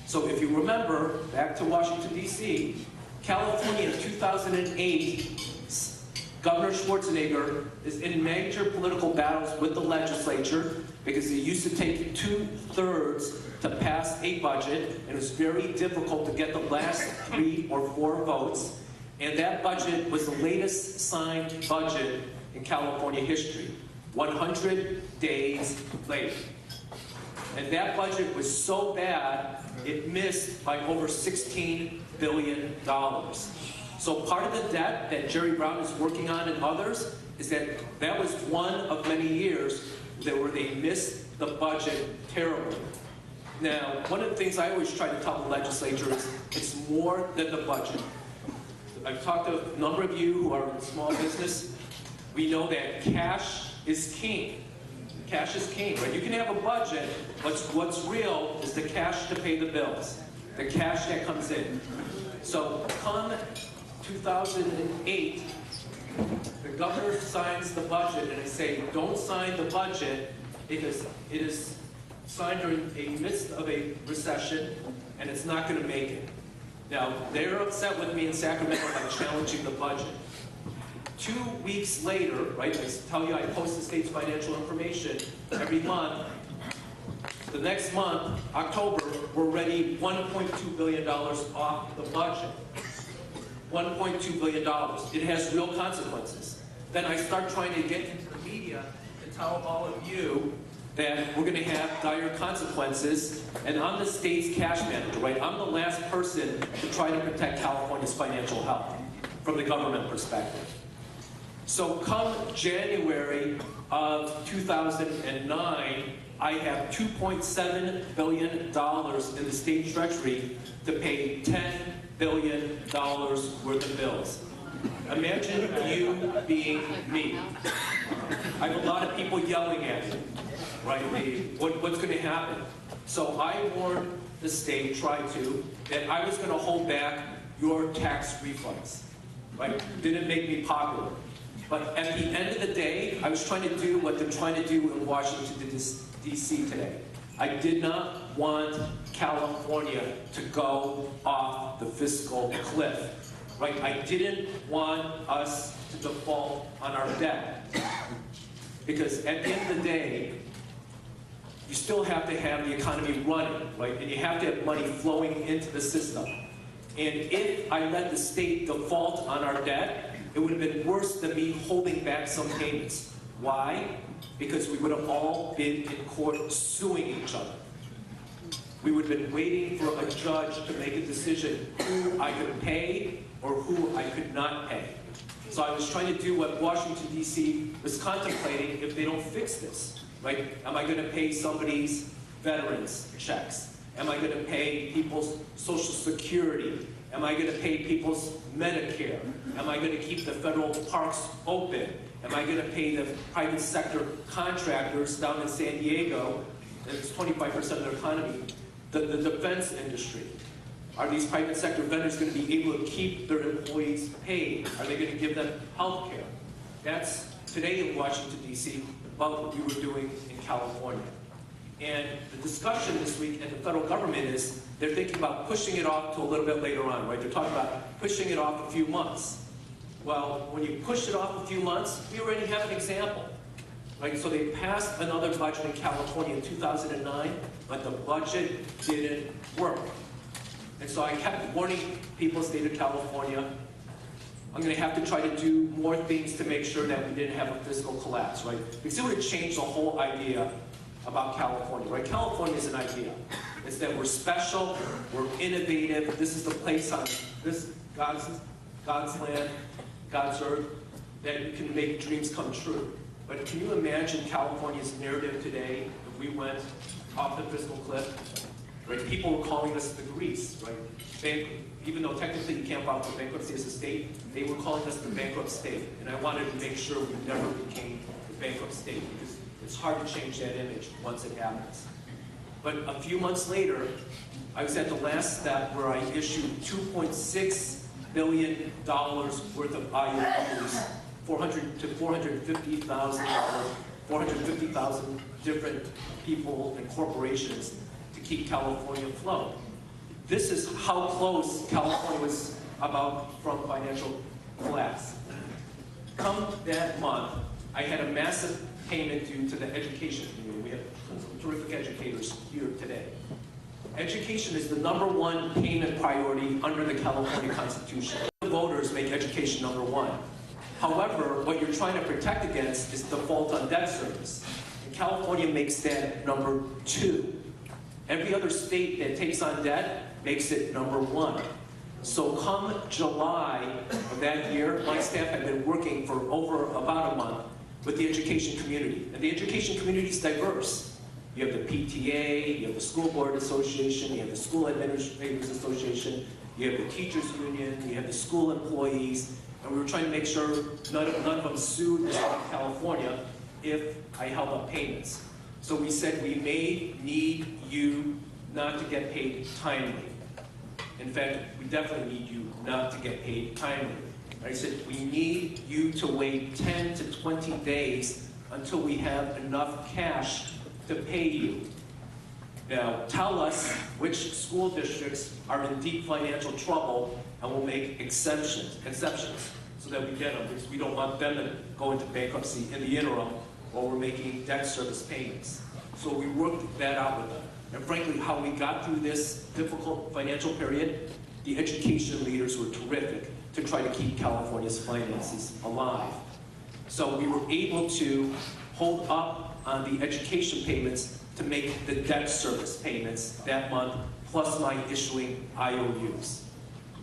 So if you remember, back to Washington, D.C., California in 2008, Governor Schwarzenegger is in major political battles with the legislature because it used to take 2/3 to pass a budget, and it was very difficult to get the last 3 or 4 votes. And that budget was the latest signed budget in California history, 100 days late. And that budget was so bad, it missed by over $16 billion. So part of the debt that Jerry Brown is working on and others is that was one of many years where they missed the budget terribly. Now, one of the things I always try to tell the legislature is it's more than the budget. I've talked to a number of you who are in small business. We know that cash is king. Cash is king, right? You can have a budget, but what's real is the cash to pay the bills, the cash that comes in. So come 2008, the governor signs the budget, and I say, don't sign the budget because it is signed during the midst of a recession, and it's not going to make it. Now, they're upset with me in Sacramento by challenging the budget. 2 weeks later, right, I tell you I post the state's financial information every month. The next month, October, we're already $1.2 billion off the budget. $1.2 billion. It has real consequences. Then I start trying to get into the media to tell all of you that we're going to have dire consequences, and I'm the state's cash manager, right? I'm the last person to try to protect California's financial health from the government perspective. So come January of 2009, I have $2.7 billion in the state treasury to pay $10 billion worth of bills. Imagine you being me. I have a lot of people yelling at me, right? What's going to happen? So I warned the state, tried to, that I was going to hold back your tax refunds, right? Didn't make me popular. But at the end of the day, I was trying to do what they're trying to do in Washington, D.C. today. I did not want California to go off the fiscal cliff, right? I didn't want us to default on our debt. Because at the end of the day, you still have to have the economy running, right? And you have to have money flowing into the system. And if I let the state default on our debt, it would have been worse than me holding back some payments. Why? Because we would have all been in court suing each other. We would have been waiting for a judge to make a decision who I could pay or who I could not pay. So I was trying to do what Washington, D.C. was contemplating if they don't fix this, right? Am I going to pay somebody's veterans checks? Am I going to pay people's Social Security? Am I going to pay people's Medicare? Am I going to keep the federal parks open? Am I going to pay the private sector contractors down in San Diego, and it's 25% of their economy, the defense industry? Are these private sector vendors going to be able to keep their employees paid? Are they going to give them health care? That's today in Washington, D.C., what we were doing in California. And the discussion this week at the federal government is they're thinking about pushing it off to a little bit later on, right? They're talking about pushing it off a few months. Well, when you push it off a few months, we already have an example, right? So they passed another budget in California in 2009, but the budget didn't work. And so I kept warning people in the state of California, I'm going to have to try to do more things to make sure that we didn't have a fiscal collapse, right? Because it would have changed the whole idea about California, right? California is an idea. It's that we're special, we're innovative, this is the place on this God's land, God's earth, that we can make dreams come true. But can you imagine California's narrative today if we went off the fiscal cliff? Right? People were calling us the Greece, right? Even though technically you can't file for bankruptcy as a state, they were calling us the bankrupt state. And I wanted to make sure we never became the bankrupt state, because it's hard to change that image once it happens. But a few months later, I was at the last step where I issued $2.6 billion worth of IOUs, 400 to 450,000, 450,000 different people and corporations to keep California afloat. This is how close California was from financial collapse. Come that month, I had a massive payment due to the education community. We have some terrific educators here today. Education is the #1 payment priority under the California Constitution. The voters make education #1. However, what you're trying to protect against is default on debt service. And California makes that #2. Every other state that takes on debt makes it #1. So come July of that year, my staff had been working for over about a month with the education community. And the education community is diverse. You have the PTA, you have the School Board Association, you have the School Administrators Association, you have the Teachers Union, you have the school employees, and we were trying to make sure none of them sued the state of California if I held up payments. So we said we may need you not to get paid timely. In fact, we definitely need you not to get paid timely. I said we need you to wait 10 to 20 days until we have enough cash to pay you. Now, tell us which school districts are in deep financial trouble, and we'll make exceptions so that we get them, because we don't want them to go into bankruptcy in the interim while we're making debt service payments. So we worked that out with them. And frankly, how we got through this difficult financial period, the education leaders were terrific to try to keep California's finances alive. So we were able to hold up on the education payments to make the debt service payments that month, plus my issuing IOUs.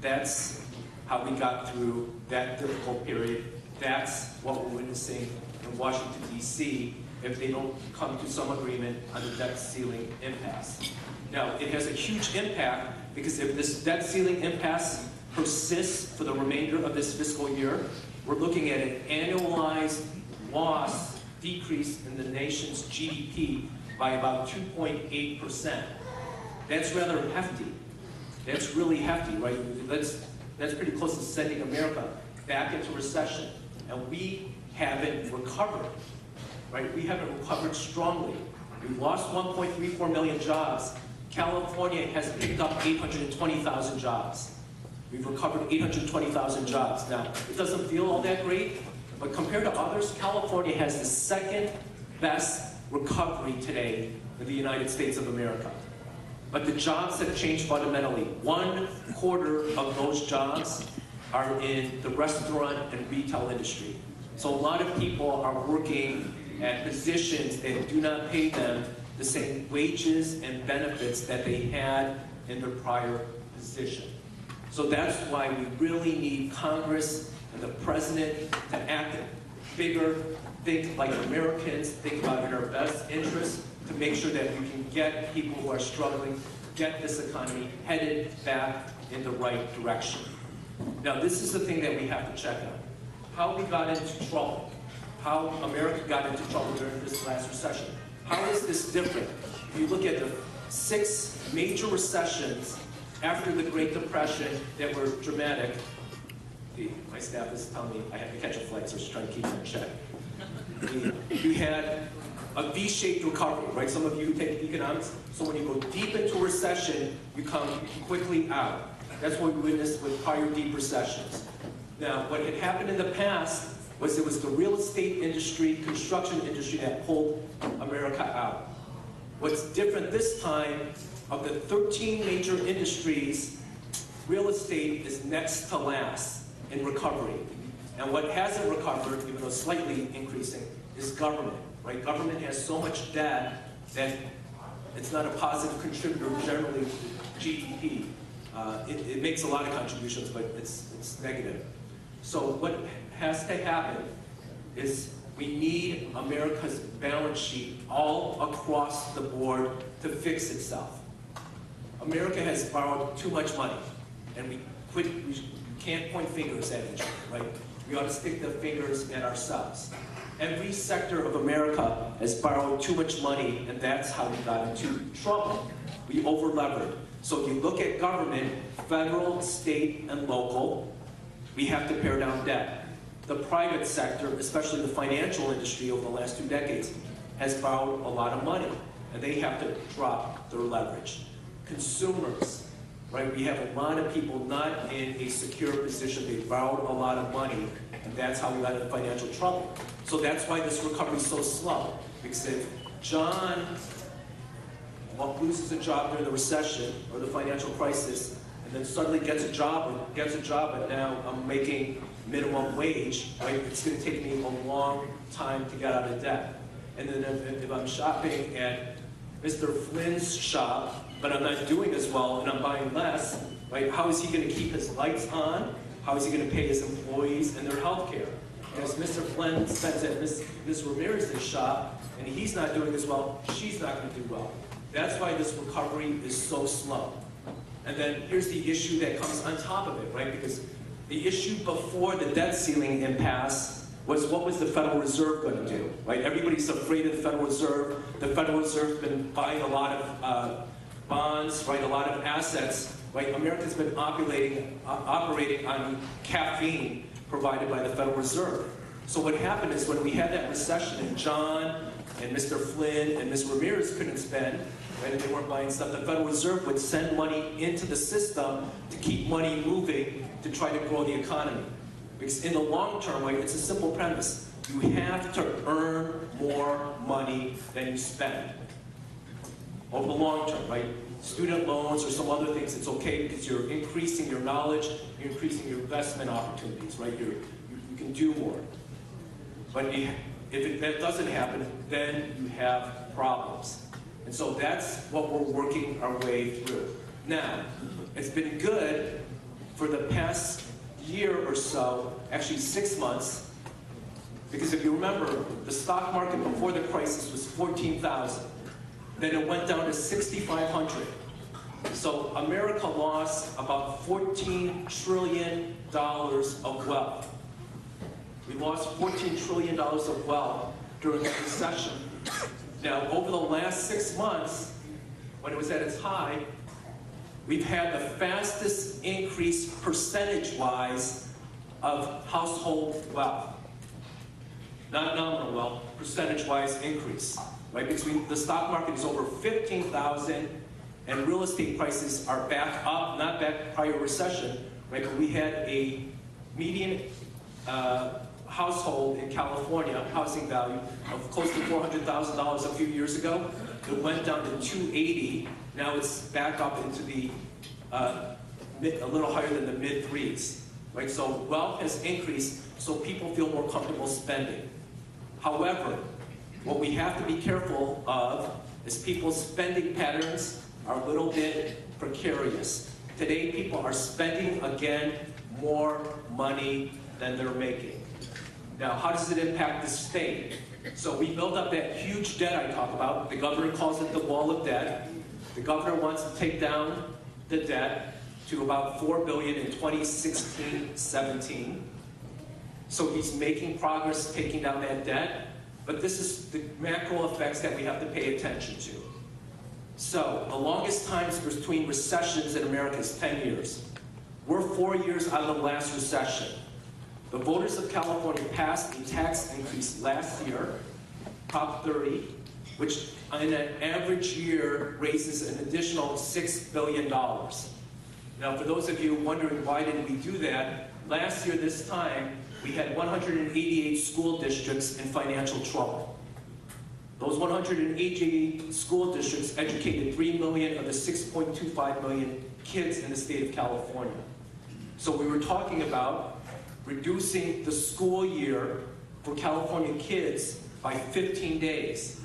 That's how we got through that difficult period. That's what we're witnessing in Washington, D.C., if they don't come to some agreement on the debt ceiling impasse. Now, it has a huge impact, because if this debt ceiling impasse persists for the remainder of this fiscal year, we're looking at an annualized loss decrease in the nation's GDP by about 2.8%. That's rather hefty. That's really hefty, right? That's pretty close to sending America back into recession. And we haven't recovered, right? We haven't recovered strongly. We've lost 1.34 million jobs. California has picked up 820,000 jobs. We've recovered 820,000 jobs. Now, it doesn't feel all that great, but compared to others, California has the second best recovery today in the United States of America. But the jobs have changed fundamentally. 1/4 of those jobs are in the restaurant and retail industry. So a lot of people are working at positions that do not pay them the same wages and benefits that they had in their prior position. So that's why we really need Congress and the president to act bigger, think like Americans, think about in our best interest to make sure that we can get people who are struggling, get this economy headed back in the right direction. Now, this is the thing that we have to check on. How we got into trouble, how America got into trouble during this last recession. How is this different? If you look at the 6 major recessions after the Great Depression that were dramatic, my staff is telling me I have to catch a flight, so I'm just trying to keep it in check. You had a V-shaped recovery, right? Some of you take economics. So when you go deep into a recession, you come quickly out. That's what we witnessed with prior deep recessions. Now, what had happened in the past was it was the real estate industry, construction industry that pulled America out. What's different this time, of the 13 major industries, real estate is next to last in recovery. And what hasn't recovered, even though slightly increasing, is government, right? Government has so much debt that it's not a positive contributor generally to GDP. It makes a lot of contributions, but it's negative. So what has to happen is we need America's balance sheet all across the board to fix itself. America has borrowed too much money, and we can't point fingers at each other, right? We ought to stick the fingers at ourselves. Every sector of America has borrowed too much money, and that's how we got into trouble. We over-levered. So if you look at government, federal, state, and local, we have to pare down debt. The private sector, especially the financial industry over the last 2 decades, has borrowed a lot of money, and they have to drop their leverage. Consumers, right? We have a lot of people not in a secure position. They borrowed a lot of money, and that's how we got into financial trouble. So that's why this recovery is so slow. Because if John loses a job during the recession or the financial crisis, and then suddenly gets a job, but now I'm making minimum wage, right? It's going to take me a long time to get out of debt. And then if I'm shopping at Mr. Flynn's shop, but I'm not doing as well and I'm buying less, right? How is he going to keep his lights on? How is he going to pay his employees and their health care? Because Mr. Flynn spends at Ms. Ramirez's shop and he's not doing as well, she's not going to do well. That's why this recovery is so slow. And then here's the issue that comes on top of it, right? Because the issue before the debt ceiling impasse was what was the Federal Reserve going to do, right? Everybody's afraid of the Federal Reserve. The Federal Reserve's been buying a lot of bonds, right? A lot of assets, right? America's been operating on caffeine provided by the Federal Reserve. So what happened is when we had that recession and John and Mr. Flynn and Ms. Ramirez couldn't spend, right, and they weren't buying stuff, the Federal Reserve would send money into the system to keep money moving to try to grow the economy. Because in the long term, right, it's a simple premise. You have to earn more money than you spend. Over the long term, right? Student loans or some other things, it's okay because you're increasing your knowledge, you're increasing your investment opportunities, right? You can do more. But if that doesn't happen, then you have problems. And so that's what we're working our way through. Now, it's been good for the past year or so, actually 6 months, because if you remember, the stock market before the crisis was 14,000. Then it went down to 6,500. So America lost about $14 trillion of wealth. We lost $14 trillion of wealth during the recession. Now, over the last 6 months, when it was at its high, we've had the fastest increase percentage-wise of household wealth. Not nominal wealth, percentage-wise increase. Right? Because the stock market is over 15,000 and real estate prices are back up, not back prior recession, right? But we had a median household in California, housing value of close to $400,000 a few years ago. It went down to 280. Now it's back up into the a little higher than the mid-threes, right? So wealth has increased, so people feel more comfortable spending. However, what we have to be careful of is people's spending patterns are a little bit precarious. Today, people are spending, again, more money than they're making. Now, how does it impact the state? So we built up that huge debt I talk about. The governor calls it the wall of debt. The governor wants to take down the debt to about $4 billion in 2016-17. So he's making progress taking down that debt, but this is the macro effects that we have to pay attention to. So the longest times between recessions in America is 10 years. We're 4 years out of the last recession. The voters of California passed a tax increase last year, Prop 30, which in an average year raises an additional $6 billion. Now, for those of you wondering why didn't we do that, last year this time, we had 188 school districts in financial trouble. Those 188 school districts educated 3 million of the 6.25 million kids in the state of California. So we were talking about reducing the school year for California kids by 15 days.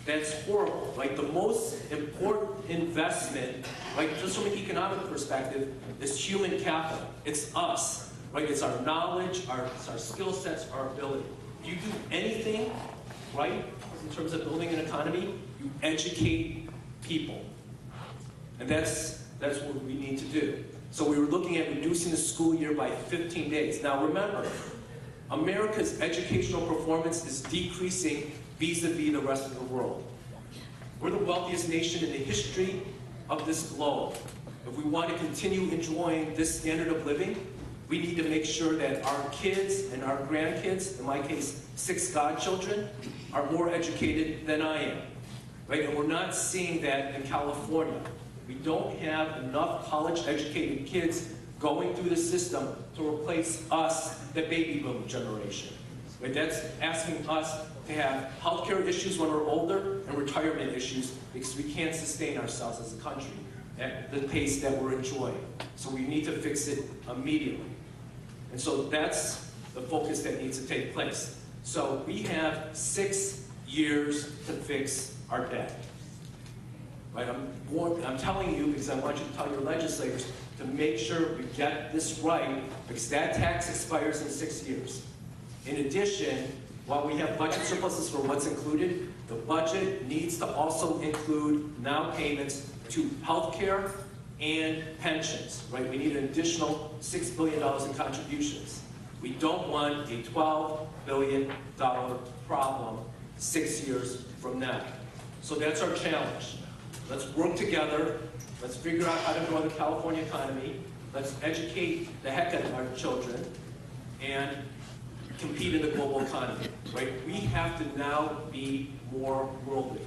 That's horrible. Like, the most important investment, like, just from an economic perspective, is human capital. It's us, right? It's our knowledge, it's our skill sets, our ability. If you do anything, right, in terms of building an economy, you educate people. And that's what we need to do. So we were looking at reducing the school year by 15 days. Now remember, America's educational performance is decreasing vis-a-vis the rest of the world. We're the wealthiest nation in the history of this globe. If we want to continue enjoying this standard of living, we need to make sure that our kids and our grandkids, in my case, 6 godchildren, are more educated than I am. Right? And we're not seeing that in California. We don't have enough college-educated kids going through the system to replace us, the baby boom generation. Right? That's asking us to have healthcare issues when we're older and retirement issues because we can't sustain ourselves as a country at the pace that we're enjoying. So we need to fix it immediately. And so that's the focus that needs to take place. So we have 6 years to fix our debt. Right? I'm telling you because I want you to tell your legislators to make sure we get this right, because that tax expires in 6 years. In addition, while we have budget surpluses for what's included, the budget needs to also include now payments to healthcare and pensions. Right? We need an additional $6 billion in contributions. We don't want a $12 billion problem 6 years from now. So that's our challenge. Let's work together. Let's figure out how to grow the California economy. Let's educate the heck out of our children and compete in the global economy. Right? We have to now be more worldly.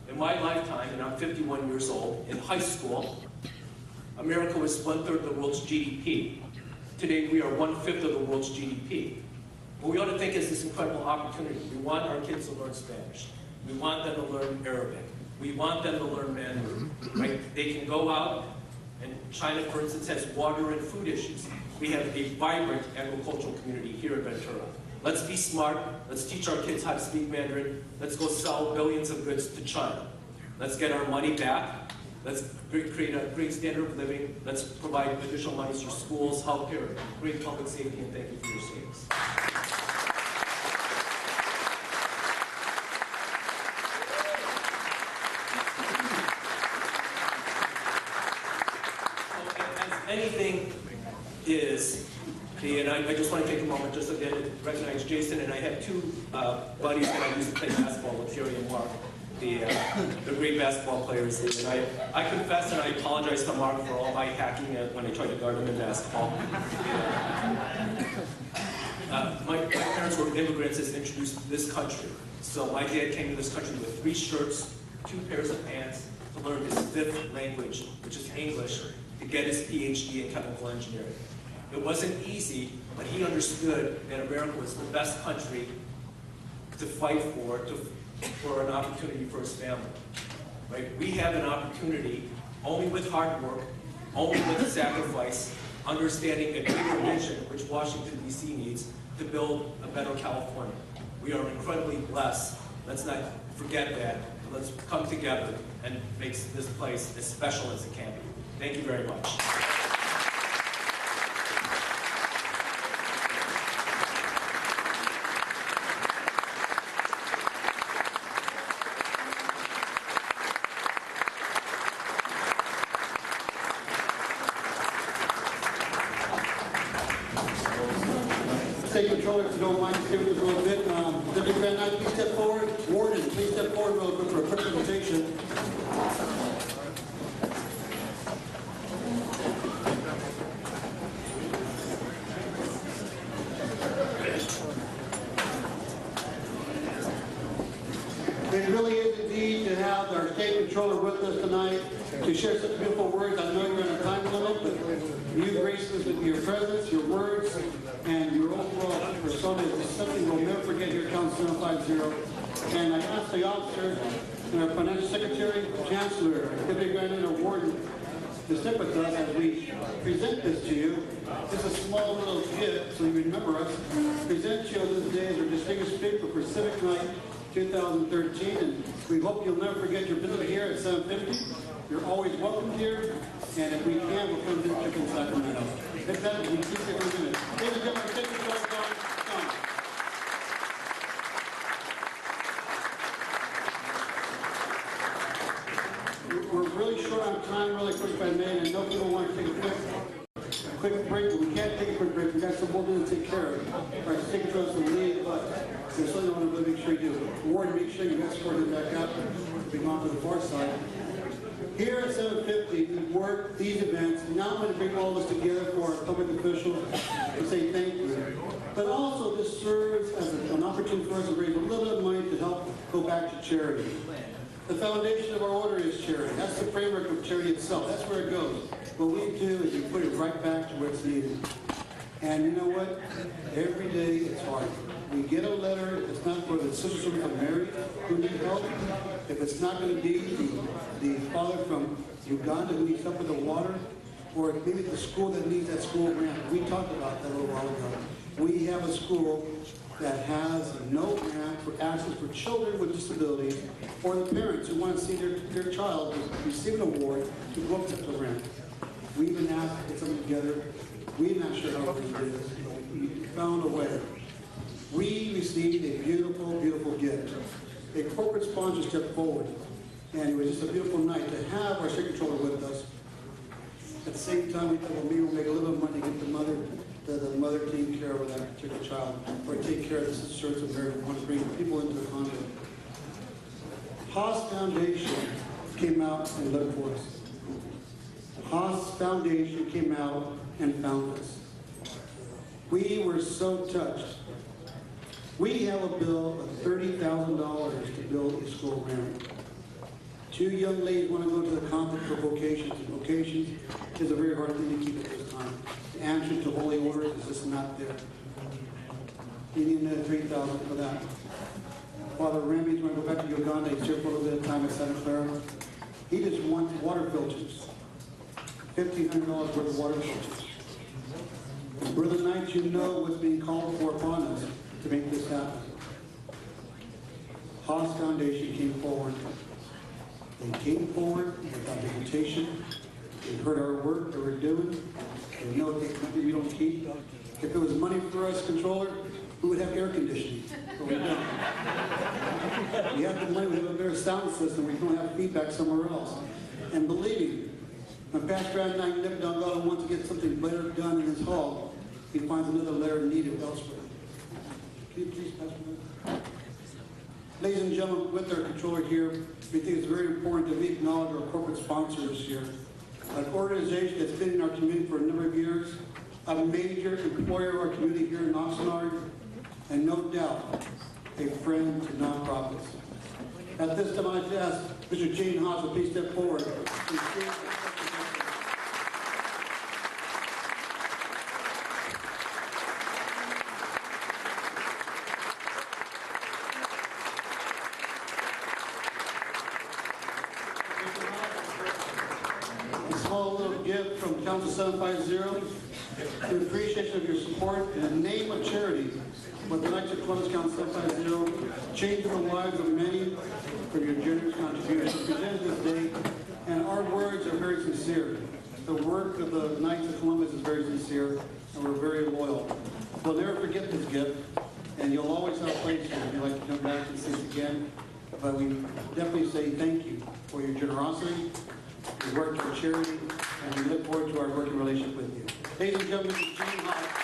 In my lifetime, and I'm 51 years old, in high school, America was 1/3 of the world's GDP. Today, we are 1/5 of the world's GDP. What we ought to think is this incredible opportunity. We want our kids to learn Spanish. We want them to learn Arabic. We want them to learn Mandarin. Right? They can go out, and China, for instance, has water and food issues. We have a vibrant agricultural community here in Ventura. Let's be smart. Let's teach our kids how to speak Mandarin. Let's go sell billions of goods to China. Let's get our money back. Let's create a great standard of living. Let's provide additional money for schools, healthcare, great public safety, and thank you for your savings. Anything is, and I just want to take a moment just again to recognize Jason, and I have 2 buddies that I used to play basketball with, Fury and Mark, the great basketball players. And I confess and I apologize to Mark for all my hacking when I tried to guard him in basketball. My parents were immigrants as introduced to this country. So my dad came to this country with 3 shirts, 2 pairs of pants to learn his 5th language, which is English, to get his PhD in chemical engineering. It wasn't easy, but he understood that America was the best country to fight for an opportunity for his family. Right? We have an opportunity only with hard work, only with sacrifice, understanding a bigger vision, which Washington, D.C. needs, to build a better California. We are incredibly blessed. Let's not forget that. Let's come together and make this place as special as it can be. Thank you very much. State Controller, if you don't mind, stay with us a little bit. Deputy Van Knight, please step forward. Warden, please step forward real quick for a quick presentation. It really is indeed to have our State Controller with us tonight to share such beautiful words. I know you're in a time limit, but you grace us with your presence, your words, and your overall persona is something we'll never forget here at Council 750. And I ask the officers and our Financial Secretary, Chancellor, Deputy Grand Warden to step with us as we present this to you. It's a small little gift, so you remember us. Present to you on this day as our distinguished speaker for Civic Night 2013, and we hope you'll never forget your visit here at 750. You're always welcome here, and if we can, we'll come visit you in Sacramento. If that, we keep it for a minute. Ladies and gentlemen, take your shots on. We're really short on time, really quick if I may, and I know people want to take a quick break, but we can't take a quick break. We've got some more to take care of. Our state controls will leave, but there's something I want to make sure you do. Warden, make sure you escort it back up. We've gone to the far side. Here at 750, we work these events. Now I'm going to bring all of us together for our public officials to say thank you. But also this serves as an opportunity for us to raise a little bit of money to help go back to charity. The foundation of our order is charity. That's the framework of charity itself. That's where it goes. What we do is we put it right back to where it's needed. And you know what? Every day it's hard. We get a letter, if it's not for the sisters who are married who need help, if it's not going to be the father from Uganda who needs help with the water, or maybe the school that needs that school grant. We talked about that a little while ago. We have a school that has no grant for access for children with disabilities or the parents who want to see their child receive an award to go up to the grant. We've been asked to get something together. We're not sure how we're going to do this. We found a way. We received a beautiful, beautiful gift. A corporate sponsor stepped forward, and it was just a beautiful night to have our state controller with us. At the same time, we thought, well, maybe we'll make a little bit of money to get the mother taking care of that particular child, or take care of the sisters of marriage. We want to bring people into the condo. Haas Foundation came out and looked for us. Haas Foundation came out and found us. We were so touched. We have a bill of $30,000 to build a school ramp. Two young ladies want to go to the conference for vocations. And vocations is a very hard thing to keep at this time. The answer to holy orders is just not there. You need another $3,000 for that. Father Ramey's want to go back to Uganda. He's here for a little bit of time at Santa Clara. He just wants water filters. $1,500 worth of water filters. Brother Knight, you know what's being called for upon us to make this happen. Haas Foundation came forward. They came forward without hesitation. They heard our work that we're doing. They know it's money we don't keep. If it was money for us, controller, we would have air conditioning. But we don't. We have the money, we have a better sound system. We don't have feedback somewhere else. And believe me, when Pastor Brad and I never done God wants to get something better done in his hall, he finds another layer needed elsewhere. Can you please, Pastor Brad? Ladies and gentlemen, with our controller here, we think it's very important that we acknowledge our corporate sponsors here. An organization that's been in our community for a number of years, a major employer of our community here in Oxnard, and no doubt, a friend to nonprofits. At this time, I'd ask Mr. Gene Haas to please step forward. A small little gift from Council 750 in appreciation of your support in the name of charity. With the Knights of Columbus Council 750, changing the lives of many for your generous contributions presented this day, and our words are very sincere. The work of the Knights of Columbus is very sincere, and we're very loyal. We'll never forget this gift, and you'll always have a place here if you'd like to come back and see us again. But we definitely say thank you for your generosity, your work for charity, and we look forward to our working relationship with you. Ladies and gentlemen, this is Gene Haas.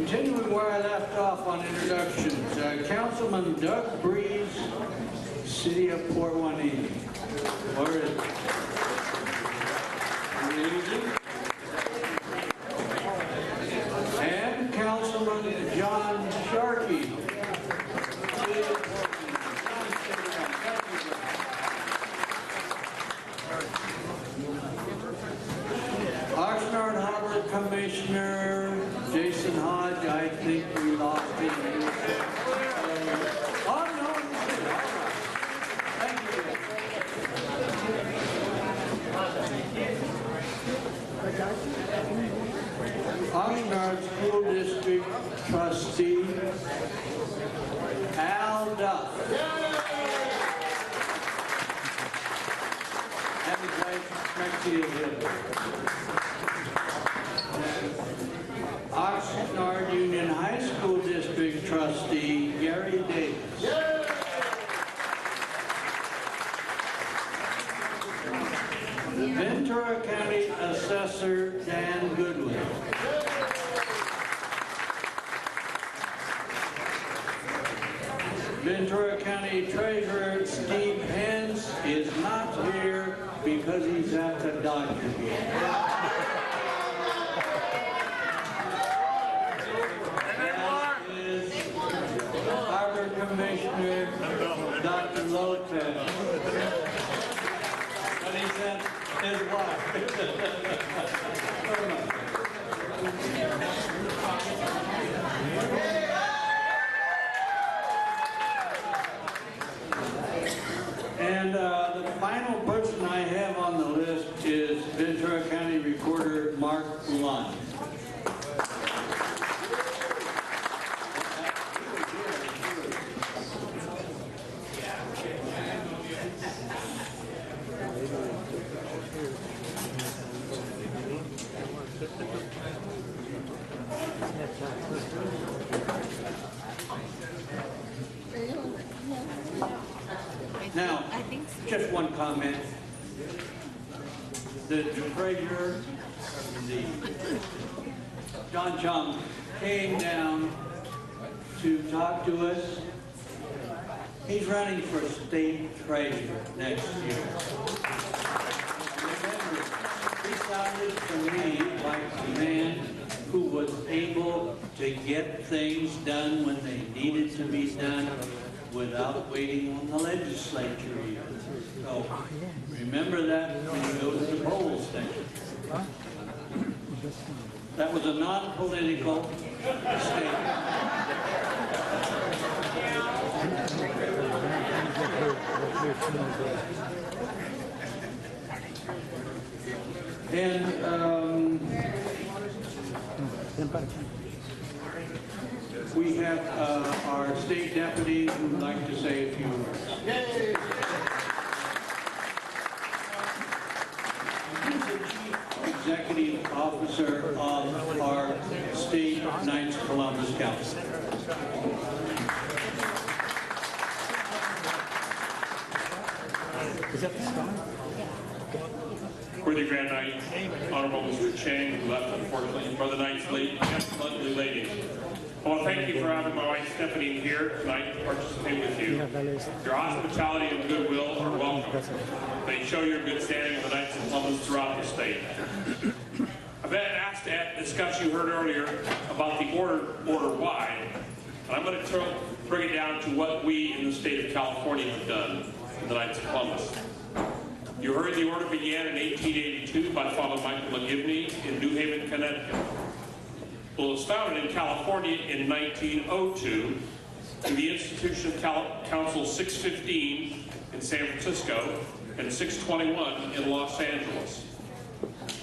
Continuing where I left off on introductions, Councilman Doug Breeze, City of Port Hueneme. Where is it? And Councilman John Sharkey. Oxnard Harbor Commissioner Jason Hodge, I think we lost him. Oh, no, he's here. Thank you. Oxnard School District Trustee Al Duff. And his wife, Trixie, is here. Oxnard Union High School District Trustee Gary Davis. Ventura County Assessor Dan Goodwin. Ventura County Treasurer Steve Hens is not here because he's at the doctor game. Harbor Commissioner Dr. Lopez. And he sent his wife. And the final person I have on the list is Ventura County Recorder Mark Lund. Now, just one comment. The treasurer, John Chung, came down to talk to us. He's running for state treasurer next year. Remember, he sounded to me like a man who was able to get things done when they needed to be done without waiting on the legislature even. So remember that when you go to the polls station. That was a non-political statement. And we have our state deputy who would like to say a few words. Yay! He's the Chief Executive Officer of our state Knights of Columbus Council. Is that the star? Worthy Grand Knight, Honorable Mr. Chang, who left unfortunately, Brother Knight's late, lovely ladies. I want to thank you for having my wife Stephanie here tonight to participate with you. Your hospitality and goodwill are welcome. They show your good standing with the Knights of Columbus throughout the state. I've been asked to discuss, you heard earlier, about the order why, and I'm going to bring it down to what we in the state of California have done in the Knights of Columbus. You heard the order began in 1882 by Father Michael McGivney in New Haven, Connecticut. Well, it was founded in California in 1902 in the institution of Council 615 in San Francisco and 621 in Los Angeles.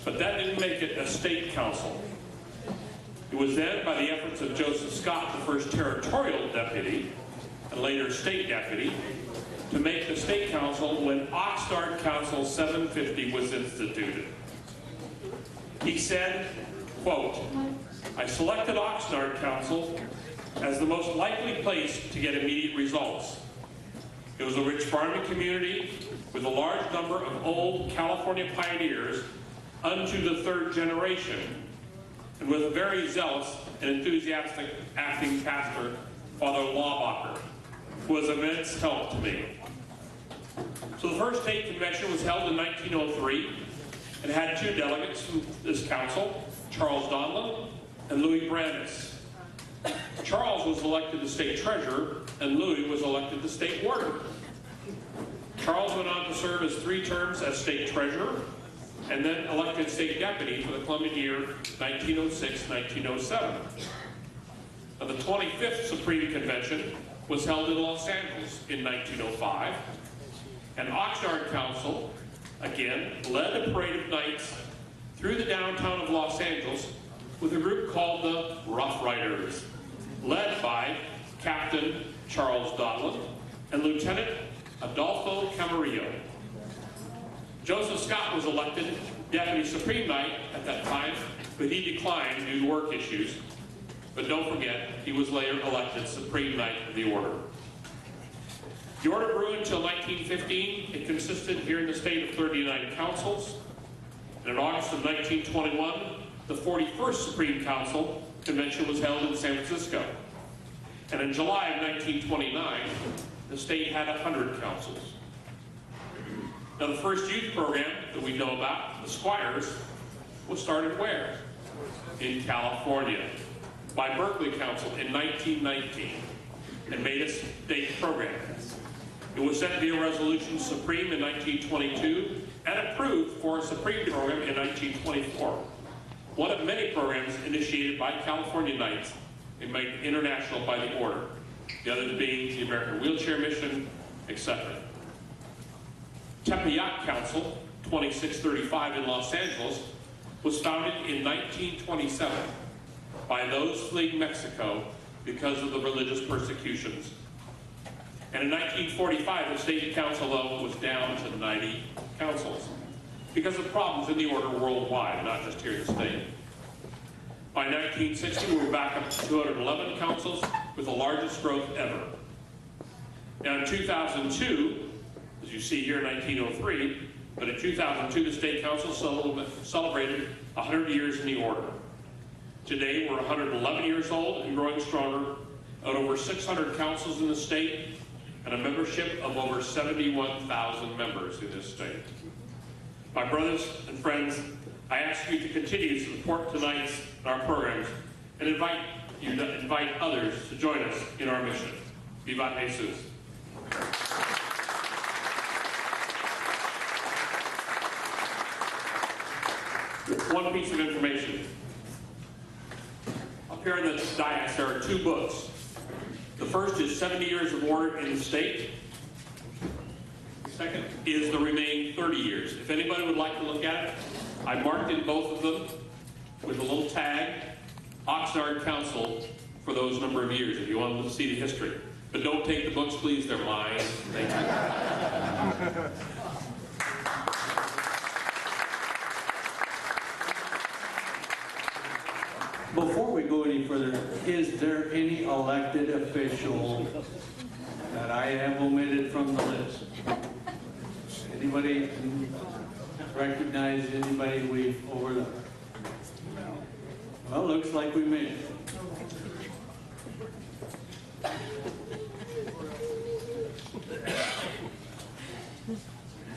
But that didn't make it a state council. It was then, by the efforts of Joseph Scott, the first territorial deputy, and later state deputy, to make the state council when Oxnard Council 750 was instituted. He said, quote, "I selected Oxnard Council as the most likely place to get immediate results. It was a rich farming community with a large number of old California pioneers unto the third generation, and with very zealous and enthusiastic acting pastor, Father Laubacher, who was of immense help to me. So the first state convention was held in 1903 and had 2 delegates from this council, Charles Donlin and Louis Brandis. Charles was elected the state treasurer and Louis was elected the state warden. Charles went on to serve as 3 terms as state treasurer and then elected state deputy for the Columbian year 1906-1907. Now, the 25th Supreme Convention was held in Los Angeles in 1905, and Oxnard Council, again, led a parade of knights through the downtown of Los Angeles with a group called the Rough Riders, led by Captain Charles Donlin and Lieutenant Adolfo Camarillo. Joseph Scott was elected Deputy Supreme Knight at that time, but he declined due to work issues. But don't forget, he was later elected Supreme Knight of the Order. The Order grew until 1915. It consisted here in the state of 39 councils. And in August of 1921, the 41st Supreme Council Convention was held in San Francisco. And in July of 1929, the state had 100 councils. Now, the first youth program that we know about, the Squires, was started where? In California, by Berkeley Council in 1919, and made a state program. It was sent via resolution supreme in 1922 and approved for a supreme program in 1924. One of many programs initiated by California Knights and made international by the order. The others being the American Wheelchair Mission, etc. Tepeyac Council, 2635 in Los Angeles, was founded in 1927 by those fleeing Mexico because of the religious persecutions. And in 1945, the state council level was down to 90 councils because of problems in the order worldwide, not just here in the state. By 1960, we were back up to 211 councils with the largest growth ever. Now in 2002, as you see here in 1903, but in 2002, the state council celebrated 100 years in the order. Today, we're 111 years old and growing stronger, at over 600 councils in the state, and a membership of over 71,000 members in this state. My brothers and friends, I ask you to continue to support tonight's and our programs, and invite others to join us in our mission. Viva Jesus. One piece of information. Up here on the dais, there are 2 books. The first is 70 Years of Order in the State. The second is the remaining 30 years. If anybody would like to look at it, I marked in both of them with a little tag, Oxnard Council, for those number of years, if you want to see the history. But don't take the books, please, they're mine. Thank you. Before we go any further, is there any elected official that I have omitted from the list? Anybody recognize anybody we've overlooked? Well, looks like we made it.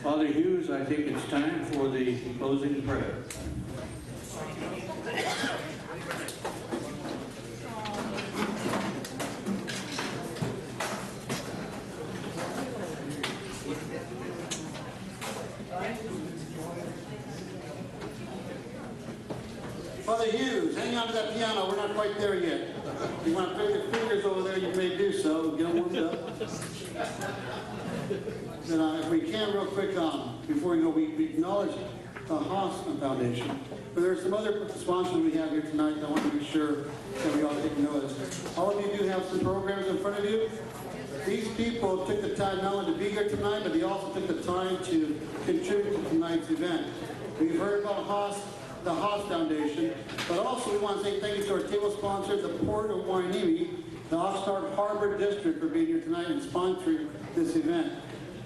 Father Hughes, I think it's time for the closing prayer. Father Hughes, hang on to that piano. We're not quite there yet. If you want to put your fingers over there, you may do so. Get them warmed up. Then, if we can, real quick, before we go, we acknowledge the Haas Foundation. But there's some other sponsors we have here tonight that I want to be sure that we all take notice. All of you do have some programs in front of you. These people took the time not only to be here tonight, but they also took the time to contribute to tonight's event. We've heard about the Haas Foundation, but also we want to say thank you to our table sponsor, the Port of Hueneme, the Oxnard Harbor District, for being here tonight and sponsoring this event.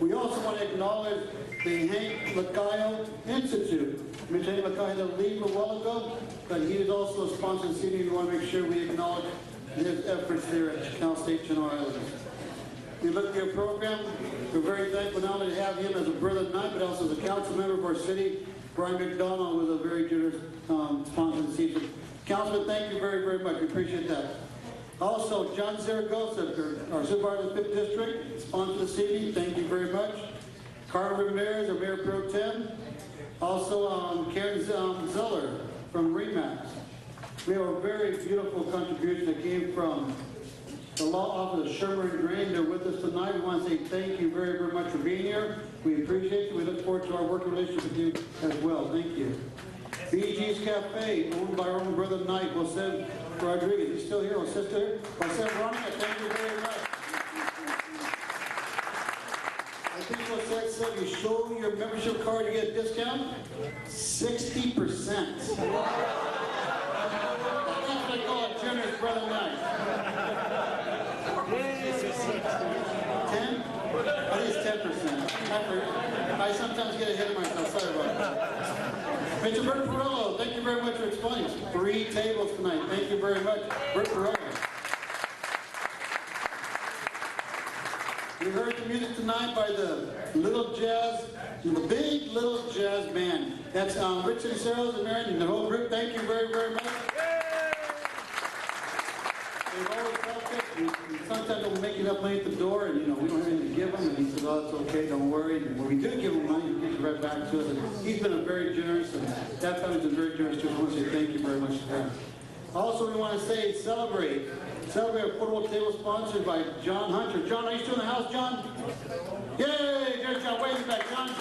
We also want to acknowledge the Hank Lacayo Institute. Mr. Hank Lacayo had to leave a while ago, but he is also a sponsor of the city. We want to make sure we acknowledge his efforts there at Cal State Channel Islands. We look at your program. We're very thankful not only to have him as a brother tonight, but also as a council member of our city. Brian McDonald was a very generous sponsor of the season. Councilman, thank you very, very much. We appreciate that. Also, John Zaragoza, our supervisor of the 5th District, sponsor of the city. Thank you very much. Carter Ramirez, our Mayor Pro Tem. Also, Karen Zeller from REMAX. We have a very beautiful contribution that came from the law office of Shermer and Drain. They're with us tonight. We want to say thank you very, very much for being here. We appreciate you. We look forward to our working relationship with you as well. Thank you. BG's Cafe, owned by our own brother tonight, Jose Rodriguez. He's still here. Jose's still here. Jose Veronica, thank you very much. I think Jose said you show your membership card, you get a discount. 60%. That's what I call a generous brother night. 10? I think it's 10%. I sometimes get ahead of myself. Sorry about that. Mr. Bert Perello, thank you very much for explaining. 3 tables tonight. Thank you very much, Bert Perello. We heard the music tonight by the big little jazz band. That's Richard Ceros and Marion and the whole group. Thank you very, very much. They've always helped us. Sometimes we'll make enough money at the door, and we don't have anything to give them. And he says, "Oh, it's okay, don't worry." And when we do give him money, he gives it right back to us. And he's been a very generous, and that family's been very generous to us. I want to say thank you very much to them. Also, we want to say celebrate our portable table sponsored by John Hunter. John, are you still in the house, John? Yay! There's John. Wave it back, John.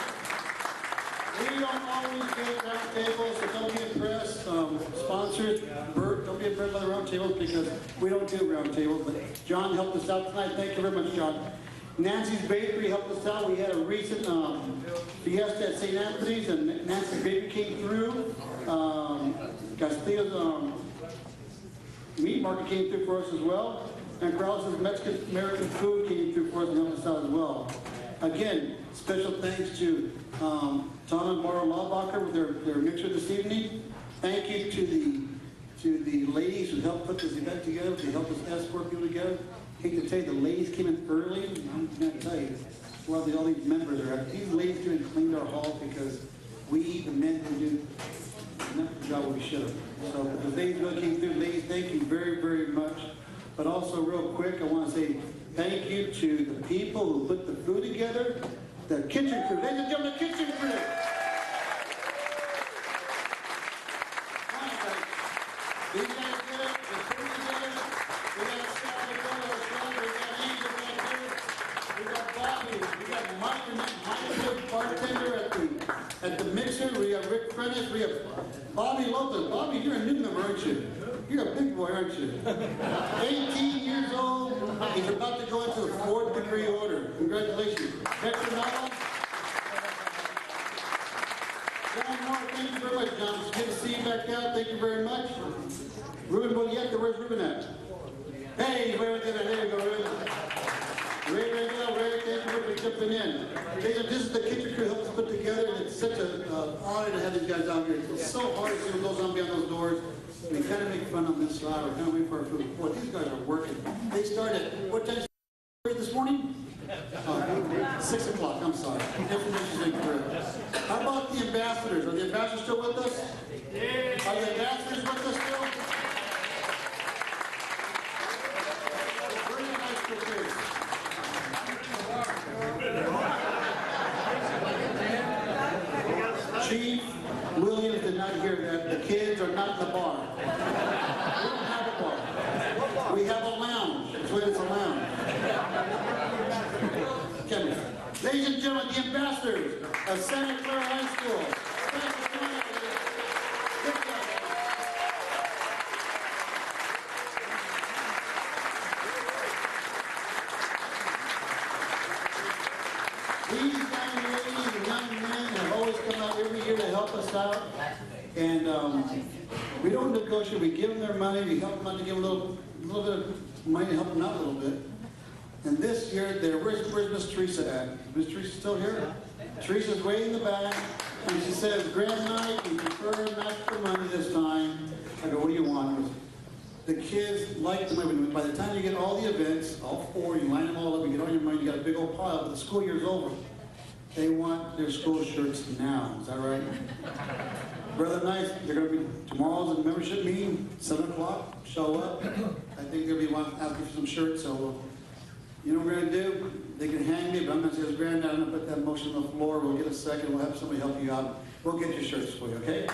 We don't always get round tables, so don't be impressed. Sponsors, Bert, don't be impressed by the round tables because we don't do round tables. But John helped us out tonight. Thank you very much, John. Nancy's Bakery helped us out. We had a recent fiesta at St. Anthony's, and Nancy's Bakery came through. Castillo's meat market came through for us as well. And Krause's Mexican-American food came through for us and helped us out as well. Again, special thanks to Tom and Maura Laubacher with their mixer this evening. Thank you to the ladies who helped put this event together. They helped us escort people together. I hate to tell you, the ladies came in early. I'm going to tell you, well, all these members are at. These ladies came and cleaned our hall because we, the men, didn't do enough of the job we should have. So the ladies really came through. Ladies, thank you very, very much. But also, real quick, I want to say thank you to the people who put the food together, the kitchen crew. Ladies and gentlemen, the kitchen crew. These guys did it. They put it together. We got Scott, we got Angel back there. We got Bobby. We got Mike, bartender at the mixer. We got Rick Prentice. We have Bobby Lopez. Bobby, you're a new member, aren't you? You're a big boy, aren't you? 18 years old. He's about to go into the 4th degree order. Congratulations. Hector Nala. John Moore, thank you very much, John. It's good to see you back out. Thank you very much. Ruben Bolietta, where's Ruben at? Hey, there you go, Ruben. Ray, thank you for jumping in. This is the kitchen crew helped us put together, and it's such an honor to have these guys out here. It's so hard to see what goes on behind those doors. We kind of make fun of this slide. We're kind of waiting for our food. Boy, these guys are working. They started, what time this morning? 6 o'clock, I'm sorry. Information's incorrect. How about the ambassadors? Are the ambassadors still with us? Are the ambassadors with us still? Very nice to hear. Chief Williams did not hear that. The kids are not in the bar. We don't have a bar. We have a lounge. That's what it's a lounge. Okay. Ladies and gentlemen, the ambassadors of Santa Clara High School. These young ladies and young men have always come out every year to help us out. And we don't negotiate. We give them their money. We help them out to give them a little bit of money to help them out a little bit. And this year, where's Miss Teresa at? Miss Teresa still here? Teresa's way in the back, and she says, grand night, we prefer not for money this time. I go, what do you want? The kids like the money. By the time you get all the events, all four, you line them all up, you get all your money, you got a big old pile, but the school year's over. They want their school shirts now, is that right? Brother Nice, they're going to be, tomorrow's a membership meeting, 7 o'clock, show up. I think they'll be asking for some shirts, so you know what we're going to do? They can hang me, but I'm going to say, granddad, I'm going to put that motion on the floor, we'll get a second, we'll have somebody help you out. We'll get your shirts for you, okay?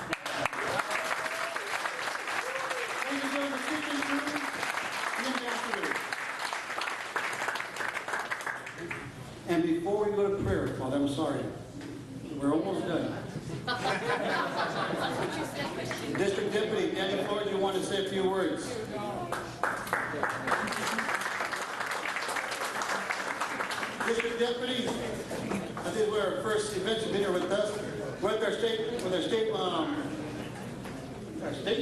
And before we go to prayer, Father, I'm sorry, we're almost done. District Deputy Danny Flores, you want to say a few words? District Deputy, I think we're our first event been here with us. With our state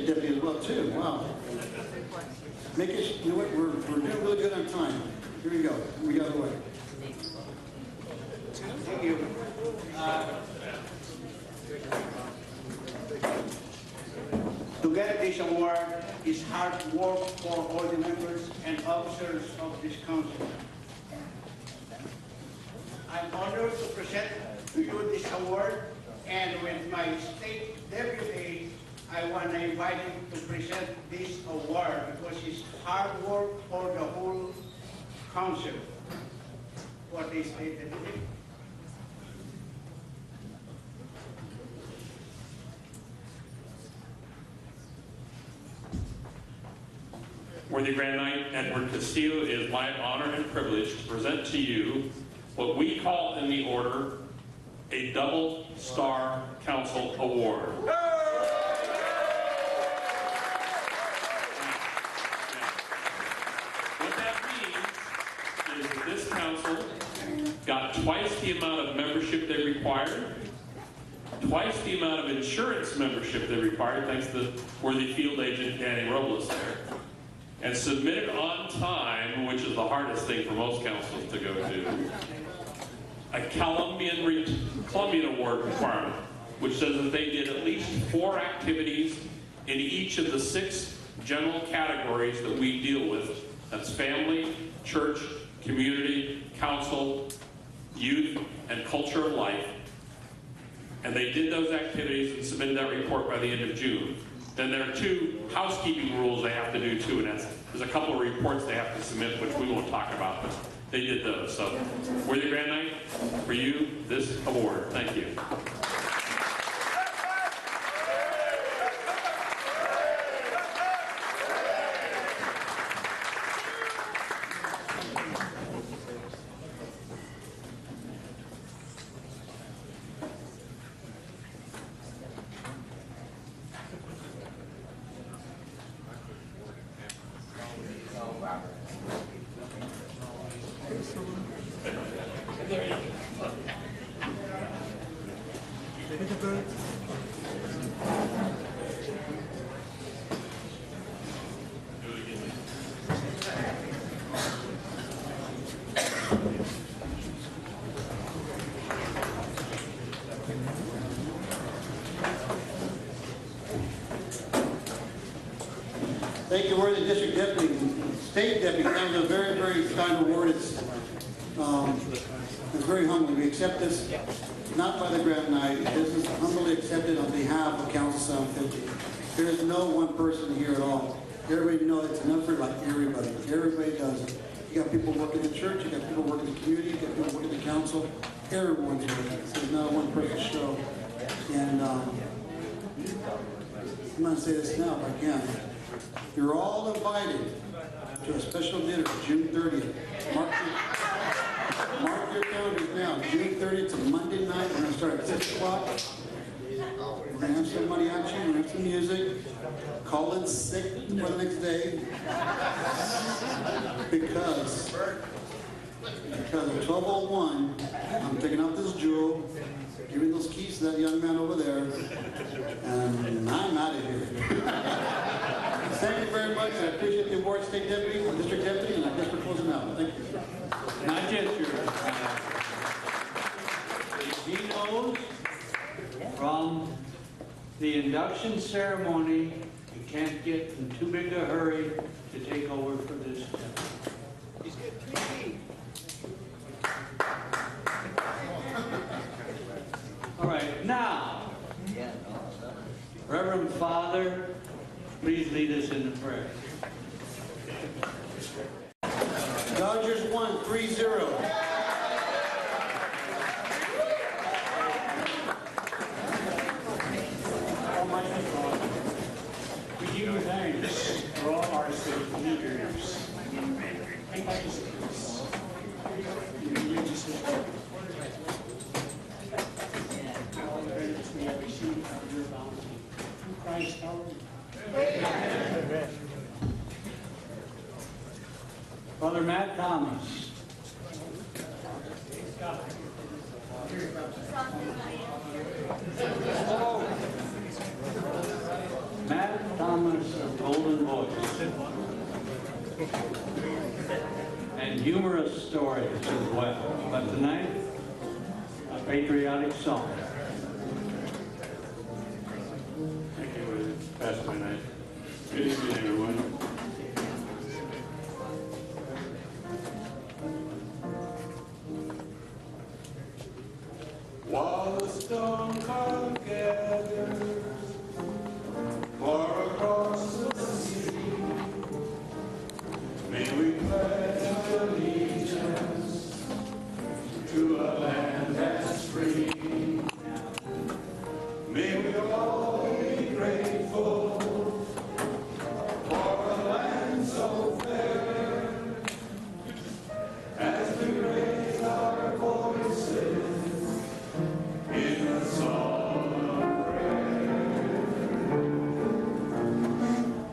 deputy as well too. Wow. Make it. You know what? We're doing really good on time. Here we go. We got the way. Thank you. To get this award is hard work for all the members and officers of this council. I'm honored to present to you this award, and with my state deputy, I want to invite him to present this award because it's hard work for the whole council. For the state deputy. Worthy Grand Knight Edward Castillo, it is my honor and privilege to present to you what we call in the order a Double Star Council Award. What that means is that this council got twice the amount of membership they required, twice the amount of insurance membership they required, thanks to the worthy field agent Danny Robles there, and submitted on time, which is the hardest thing for most councils to go do, a Columbian Award requirement, which says that they did at least 4 activities in each of the 6 general categories that we deal with. That's family, church, community, council, youth, and culture of life. And they did those activities and submitted that report by the end of June. Then there are 2 housekeeping rules they have to do too, and there's a couple of reports they have to submit, which we won't talk about, but they did those. So, Worthy Grand Knight, for you, this award. Thank you. Thank you, worthy District Deputy. State Deputy, that was a very, very kind award. It's very humbling. We accept this not by the Grand Knight. This is humbly accepted on behalf of Council 750. There is no one person here at all. Everybody knows it's an effort like everybody. Everybody does it. You got people working in church, you got people working in the community, you got people working in the council. Everyone's doing it. So it's not a one-person show. And I'm going to say this now if I can. You're all invited to a special dinner June 30th. Mark your calendars now. June 30th, it's a Monday night. We're going to start at 6 o'clock. We're going to have somebody at you. We're going to have some music. Call in sick for the next day. Because at 12:01, I'm taking out this jewel, giving those keys to that young man over there, and I'm out of here. Thank you very much. I appreciate the award, State Deputy, District Deputy, and I guess we're closing out. Thank you. Not just yours. He knows from the induction ceremony, you can't get in too big a hurry to take over for this town. All right, now, Reverend Father, please lead us in the prayer. Dodgers won 3-0. Almighty God, we give you thanks for all our city leaders and participants in the legislature. All the benefits we have received from your bounty. Through Christ our Lord. Amen. Father Matt Thomas. Matt Thomas of Golden Voice. And humorous stories as well. But tonight, a patriotic song. Thank you, Pastor Knight. Good evening, everyone. While the storm cloud gathers far across the sea, may we pledge allegiance to a land that's free. May we all be grateful for a land so fair, as we raise our voices in a song of prayer.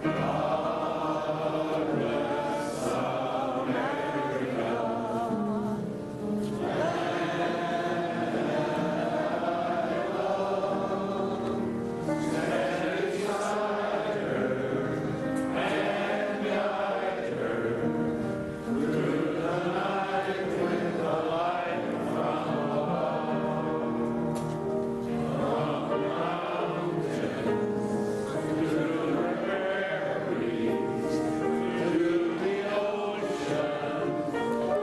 God bless America, stand beside her and guide her through the night with the light from above. From the mountains to the prairies, to the ocean,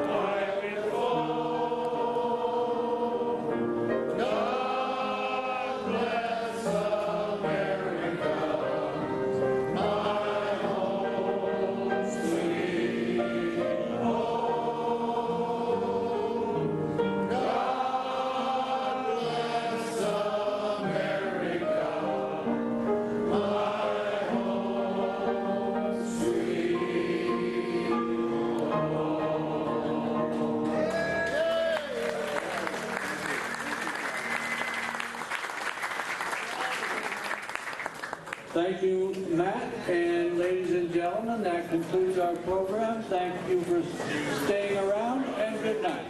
wide before. God bless America, my home sweet home. God bless America, my home sweet Thank you, Matt, and ladies and gentlemen, that concludes our program. Thank you for staying around, and good night.